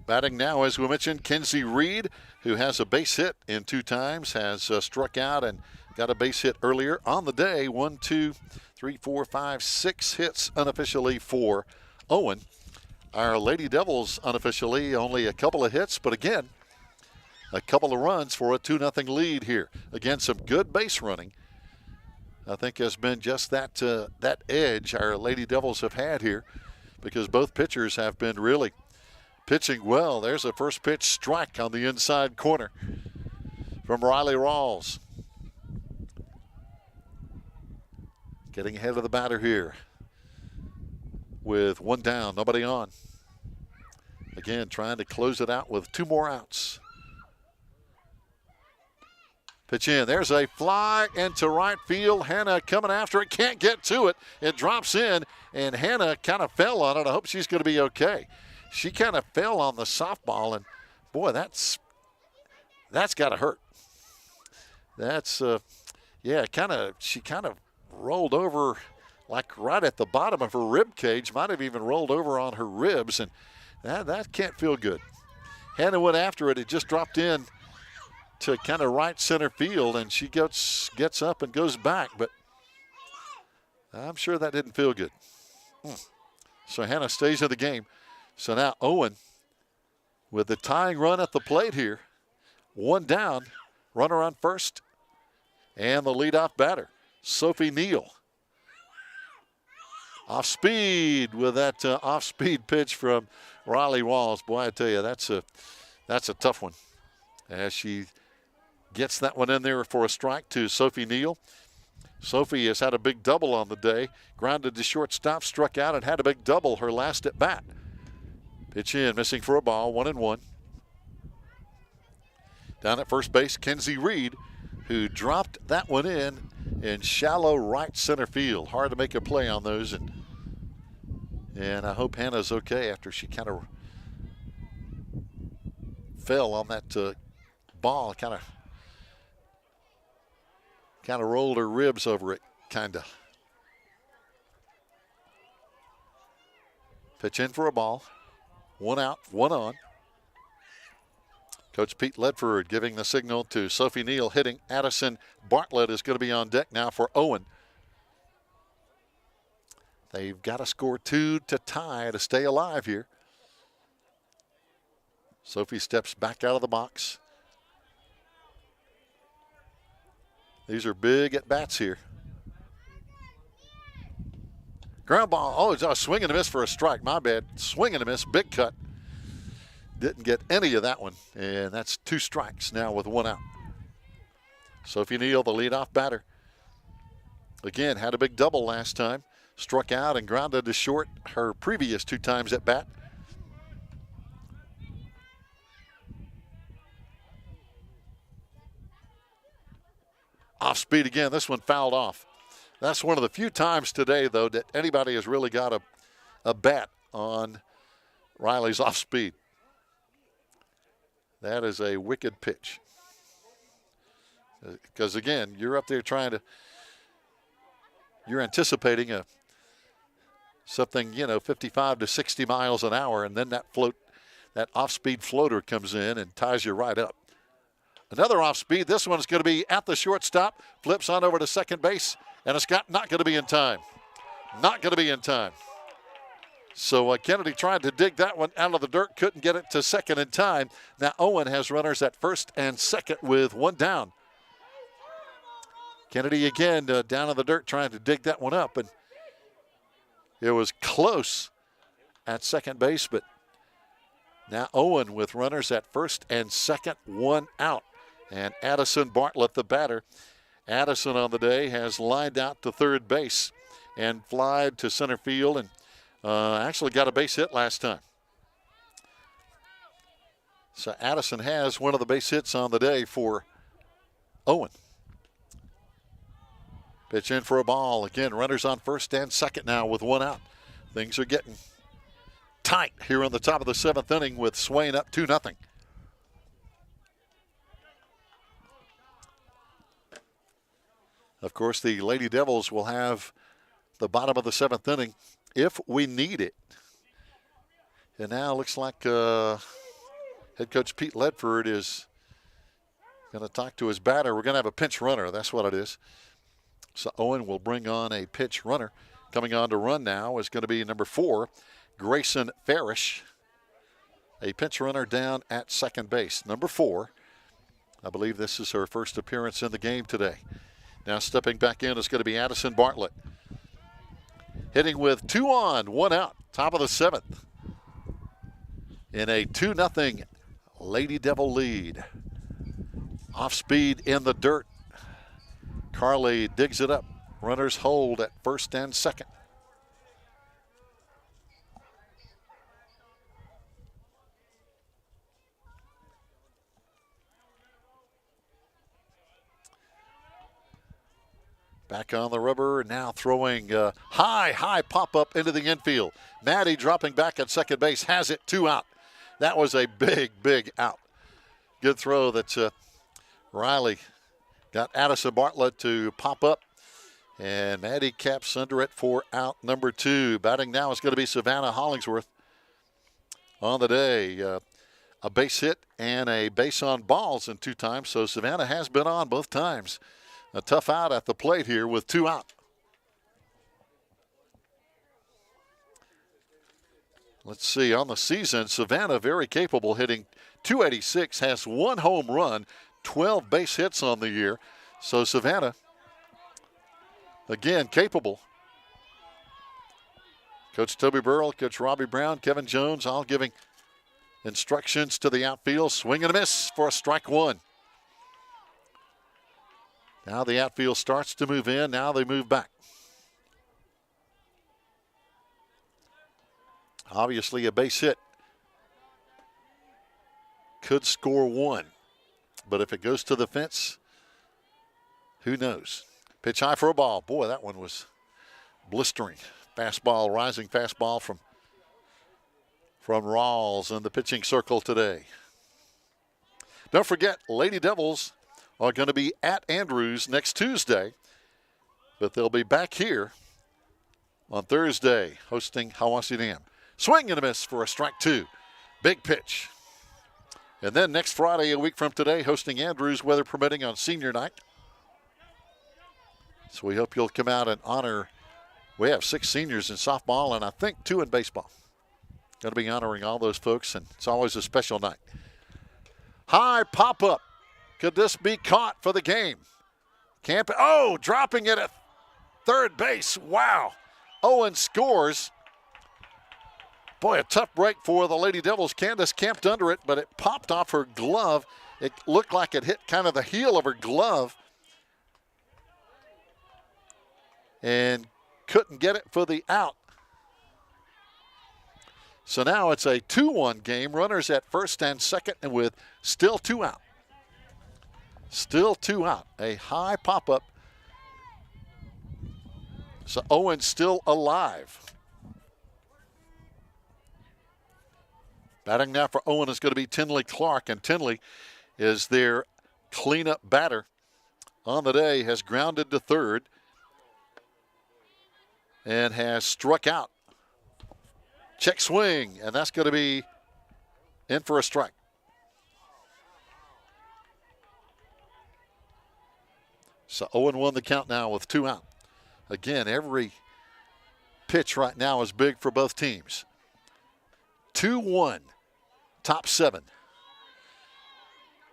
Batting now, as we mentioned, Kenzie Reed, who has a base hit in 2 times, has struck out and got a base hit earlier on the day. 1, 2, 3, 4, 5, 6 hits unofficially for Owen. Our Lady Devils unofficially only a couple of hits, but again, a couple of runs for a 2-0 lead here. Again, some good base running. I think has been just that edge our Lady Devils have had here because both pitchers have been really pitching well. There's a first pitch strike on the inside corner from Riley Rawls. Getting ahead of the batter here with 1 down, nobody on. Again, trying to close it out with 2 more outs. Pitch in. There's a fly into right field. Hannah coming after it. Can't get to it. It drops in, and Hannah kind of fell on it. I hope she's going to be okay. She kind of fell on the softball, and boy, that's got to hurt. That's she kind of rolled over like right at the bottom of her rib cage. Might have even rolled over on her ribs, and that can't feel good. Hannah went after it. It just dropped in to kind of right center field, and she gets up and goes back, but I'm sure that didn't feel good. So Hannah stays in the game. So now Owen with the tying run at the plate here. 1 down, runner on first, and the leadoff batter, Sophie Neal. Off speed with that off-speed pitch from Riley Walls. Boy, I tell you, that's a tough one. As she gets that one in there for a strike to Sophie Neal. Sophie has had a big double on the day. Grounded to shortstop, struck out, and had a big double her last at bat. Pitch in, missing for a ball, 1-1. Down at first base, Kenzie Reed, who dropped that one in shallow right center field. Hard to make a play on those, and I hope Hannah's okay after she kind of fell on that ball, kind of rolled her ribs over it, kind of. Pitch in for a ball. 1 out, 1 on. Coach Pete Ledford giving the signal to Sophie Neal hitting. Addison Bartlett is going to be on deck now for Owen. They've got to score 2 to tie to stay alive here. Sophie steps back out of the box. These are big at-bats here. Ground ball. Oh, it's a swing and a miss for a strike. My bad. Swing and a miss. Big cut. Didn't get any of that one. And that's 2 strikes now with 1 out. Sophie Neal, the leadoff batter. Again, had a big double last time. Struck out and grounded to short her previous 2 times at bat. Off speed again. This one fouled off. That's one of the few times today, though, that anybody has really got a bat on Riley's off speed. That is a wicked pitch. Because, again, you're up there you're anticipating something, 55 to 60 miles an hour, and then that off-speed floater comes in and ties you right up. Another off-speed. This one's going to be at the shortstop, flips on over to second base, and it's not going to be in time. Not going to be in time. So Kennedy tried to dig that one out of the dirt, couldn't get it to second in time. Now Owen has runners at first and second with one down. Kennedy again down in the dirt trying to dig that one up, and it was close at second base, but now Owen with runners at first and second, one out. And Addison Bartlett, the batter. Addison on the day has lined out to third base and flied to center field and actually got a base hit last time. So Addison has one of the base hits on the day for Owen. Pitch in for a ball. Again, runners on first and second now with one out. Things are getting tight here on the top of the seventh inning with Swain up 2-0. Of course, the Lady Devils will have the bottom of the seventh inning if we need it. And now it looks like head coach Pete Ledford is going to talk to his batter. We're going to have a pinch runner. That's what it is. So Owen will bring on a pinch runner. Coming on to run now is going to be number 4, Grayson Farish. A pinch runner down at second base. Number 4. I believe this is her first appearance in the game today. Now stepping back in is going to be Addison Bartlett. Hitting with 2 on, 1 out. Top of the 7th. In a 2-0 Lady Devil lead. Off speed in the dirt. Carly digs it up. Runners hold at first and second. Back on the rubber, now throwing high pop-up into the infield. Maddie dropping back at second base, has it, 2 out. That was a big out. Good throw that Riley got Addison Bartlett to pop up. And Maddie caps under it for out number 2. Batting now is going to be Savannah Hollingsworth on the day. A base hit and a base on balls in 2 times, so Savannah has been on both times. A tough out at the plate here with 2 out. Let's see, on the season, Savannah very capable, hitting .286, has 1 home run, 12 base hits on the year. So Savannah, again, capable. Coach Toby Burrell, Coach Robbie Brown, Kevin Jones, all giving instructions to the outfield. Swing and a miss for a strike 1. Now the outfield starts to move in. Now they move back. Obviously a base hit could score 1. But if it goes to the fence, who knows? Pitch high for a ball. Boy, that one was blistering. Fastball, rising fastball from Rawls in the pitching circle today. Don't forget, Lady Devils are going to be at Andrews next Tuesday, but they'll be back here on Thursday hosting Hiwassee Dam. Swing and a miss for a strike 2. Big pitch. And then next Friday, a week from today, hosting Andrews, weather permitting, on senior night. So we hope you'll come out and honor. We have 6 seniors in softball and I think 2 in baseball. Going to be honoring all those folks, and it's always a special night. High pop-up. Could this be caught for the game? Dropping it at third base. Wow. Owen scores. Boy, a tough break for the Lady Devils. Candace camped under it, but it popped off her glove. It looked like it hit kind of the heel of her glove. And couldn't get it for the out. So now it's a 2-1 game. Runners at first and second, and with still 2 out. Still 2 out. A high pop-up. So Owen still alive. Batting now for Owen is going to be Tinley Clark, and Tinley is their cleanup batter on the day, has grounded to third and has struck out. Check swing, and that's going to be in for a strike. So 0-1 the count now with 2 out. Again, every pitch right now is big for both teams. 2-1, top 7.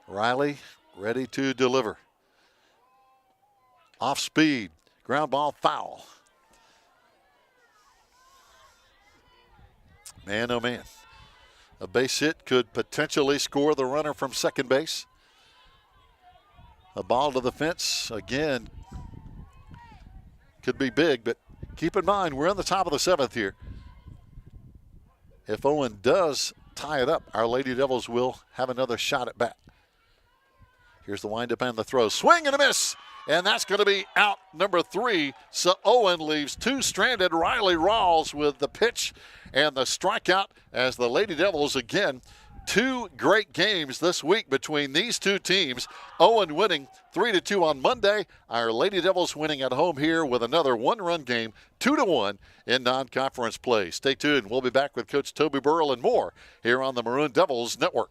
Riley ready to deliver. Off speed, ground ball foul. Man, oh man. A base hit could potentially score the runner from second base. A ball to the fence, again, could be big, but keep in mind, we're in the top of the 7th here. If Owen does tie it up, our Lady Devils will have another shot at bat. Here's the windup and the throw. Swing and a miss, and that's going to be out number 3. So Owen leaves 2 stranded. Riley Rawls with the pitch and the strikeout as the Lady Devils, again, 2 great games this week between these 2 teams. Owen winning 3-2 on Monday. Our Lady Devils winning at home here with another 1-run game, 2-1 in non-conference play. Stay tuned. We'll be back with Coach Toby Burrell and more here on the Maroon Devils Network.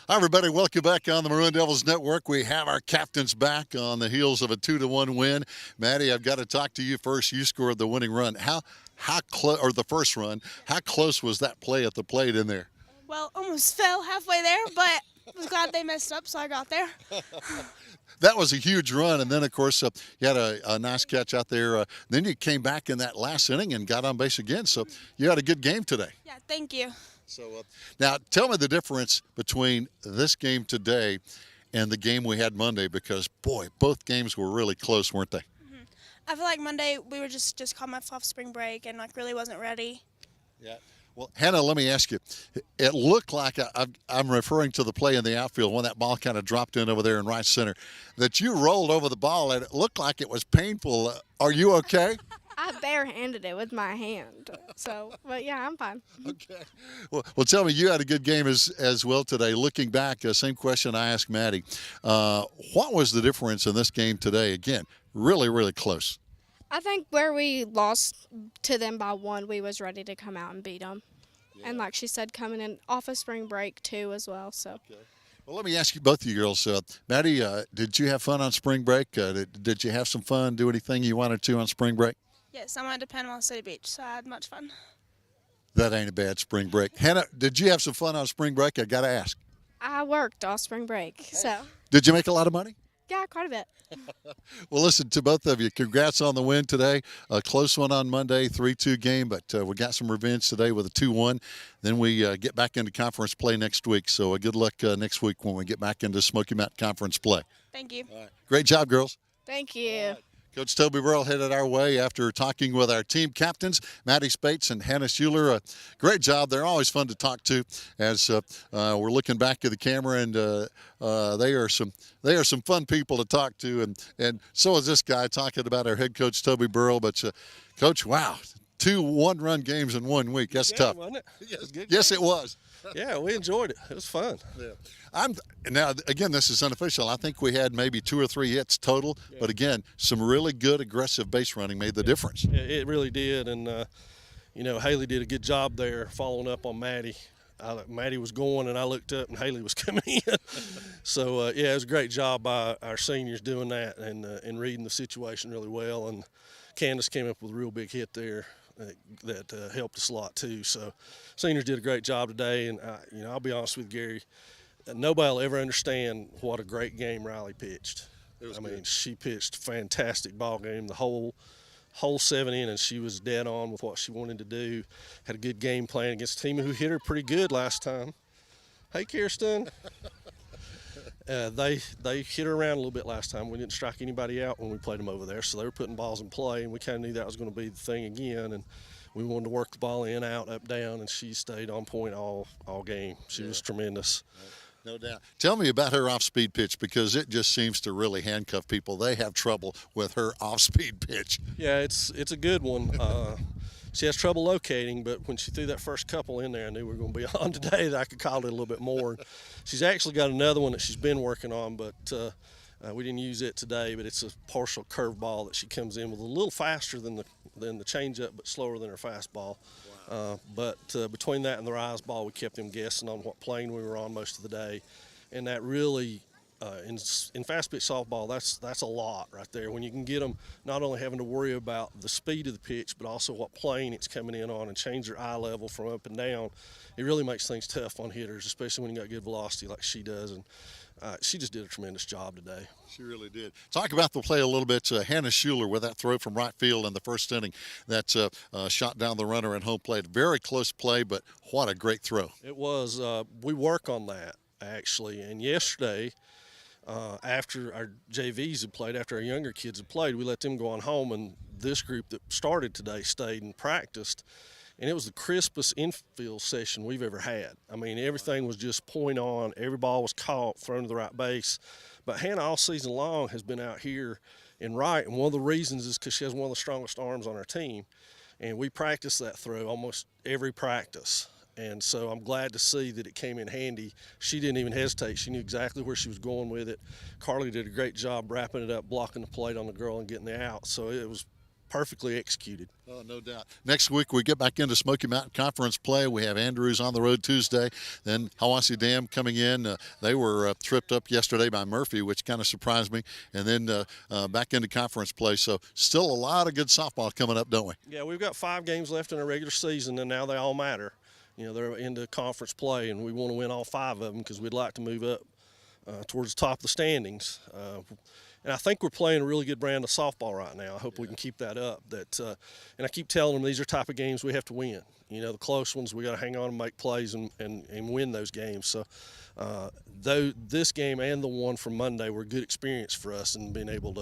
Hi, everybody. Welcome back on the Maroon Devils Network. We have our captains back on the heels of a 2-1 win. Maddie, I've got to talk to you first. You scored the winning run. How close, or the first run? How close was that play at the plate in there? Well, almost fell halfway there, but was glad they messed up, so I got there. That was a huge run, and then of course you had a nice catch out there. Then you came back in that last inning and got on base again. So you had a good game today. Yeah, thank you. So now tell me the difference between this game today and the game we had Monday, because boy, both games were really close, weren't they? I feel like Monday we were just coming off spring break and like really wasn't ready. Yeah. Well, Hannah, let me ask you. It looked like, I'm referring to the play in the outfield when that ball kind of dropped in over there in right center, that you rolled over the ball and it looked like it was painful. Are you okay? I barehanded it with my hand. But yeah, I'm fine. Okay. Well, tell me, you had a good game as well today. Looking back, same question I asked Maddie. What was the difference in this game today? Again, really, really close. I think where we lost to them by 1, we was ready to come out and beat them. Yeah. And like she said, coming in off of spring break too as well. So. Okay. Well, let me ask you both of you girls. Maddie, did you have fun on spring break? Did you have some fun? Do anything you wanted to on spring break? Yes, I went to Panama City Beach, so I had much fun. That ain't a bad spring break. Hannah, did you have some fun on spring break? I got to ask. I worked all spring break, so. Did you make a lot of money? Yeah, quite a bit. Well, listen, to both of you, congrats on the win today. A close one on Monday, 3-2 game, but we got some revenge today with a 2-1. Then we get back into conference play next week. So good luck next week when we get back into Smoky Mountain Conference play. Thank you. All right. Great job, girls. Thank you. Coach Toby Burrell headed our way after talking with our team captains, Maddie Spates and Hannah Schuler. Great job. They're always fun to talk to as we're looking back at the camera, and they are some fun people to talk to. And so is this guy talking about our head coach, Toby Burrell. But, Coach, wow, 2 one-run games in 1 week. That's tough. Wasn't it? Yes, it was. Yeah, we enjoyed it. It was fun. Yeah. Now, again, this is unofficial. I think we had maybe 2 or 3 hits total. Yeah. But, again, some really good aggressive base running made the difference. It really did. And, Haley did a good job there following up on Maddie. Maddie was going, and I looked up, and Haley was coming in. So, it was a great job by our seniors doing that and reading the situation really well. And Candace came up with a real big hit there that helped us a lot too. So seniors did a great job today, and I'll be honest with Gary, nobody will ever understand what a great game Riley pitched. I mean, she pitched a fantastic ball game. The whole 7 innings, she was dead on with what she wanted to do. Had a good game plan against a team who hit her pretty good last time. Hey, Kirsten. They hit her around a little bit last time. We didn't strike anybody out when we played them over there, so they were putting balls in play, and we kind of knew that was going to be the thing again. And we wanted to work the ball in, out, up, down, and she stayed on point all game. She was tremendous. No doubt. Tell me about her off-speed pitch, because it just seems to really handcuff people. They have trouble with her off-speed pitch. Yeah, it's a good one. She has trouble locating, but when she threw that first couple in there, I knew we were going to be on today, that I could call it a little bit more. She's actually got another one that she's been working on, but we didn't use it today. But it's a partial curveball that she comes in with a little faster than the changeup, but slower than her fastball. Wow. But between that and the rise ball, we kept them guessing on what plane we were on most of the day, and that really. In fast pitch softball, that's a lot right there. When you can get them not only having to worry about the speed of the pitch, but also what plane it's coming in on, and change their eye level from up and down, it really makes things tough on hitters, especially when you got good velocity like she does. And she just did a tremendous job today. She really did. Talk about the play a little bit. Hannah Schuler with that throw from right field in the first inning that shot down the runner at home plate. Very close play, but what a great throw. It was. We work on that, actually. And yesterday, after our JVs had played, after our younger kids had played, we let them go on home, and this group that started today stayed and practiced, and it was the crispest infield session we've ever had. I mean, everything was just point on. Every ball was caught, thrown to the right base. But Hannah all season long has been out here in right, and one of the reasons is because she has one of the strongest arms on our team, and we practice that throw almost every practice. And so I'm glad to see that it came in handy. She didn't even hesitate. She knew exactly where she was going with it. Carly did a great job wrapping it up, blocking the plate on the girl, and getting the out. So it was perfectly executed. Oh, no doubt. Next week we get back into Smoky Mountain Conference play. We have Andrews on the road Tuesday. Then Hiwassee Dam coming in. They were tripped up yesterday by Murphy, which kind of surprised me. And then back into conference play. So still a lot of good softball coming up, don't we? Yeah, we've got 5 games left in our regular season, and now they all matter. You know, they're into conference play, and we want to win all 5 of them because we'd like to move up towards the top of the standings. And I think we're playing a really good brand of softball right now. I hope we can keep that up. And I keep telling them these are type of games we have to win. You know, the close ones, we got to hang on and make plays and win those games. So though this game and the one from Monday were a good experience for us and being able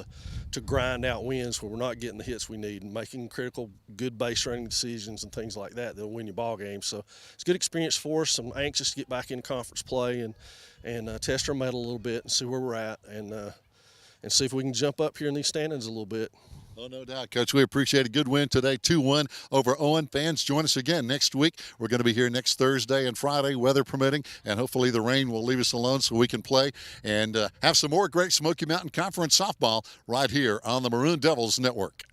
to grind out wins where we're not getting the hits we need and making critical good base running decisions and things like that that'll win your ball game. So it's a good experience for us. I'm anxious to get back in conference play and test our mettle a little bit and see where we're at and see if we can jump up here in these standings a little bit. Oh, no doubt, Coach. We appreciate a good win today, 2-1 over Owen. Fans, join us again next week. We're going to be here next Thursday and Friday, weather permitting, and hopefully the rain will leave us alone so we can play and have some more great Smoky Mountain Conference softball right here on the Maroon Devils Network.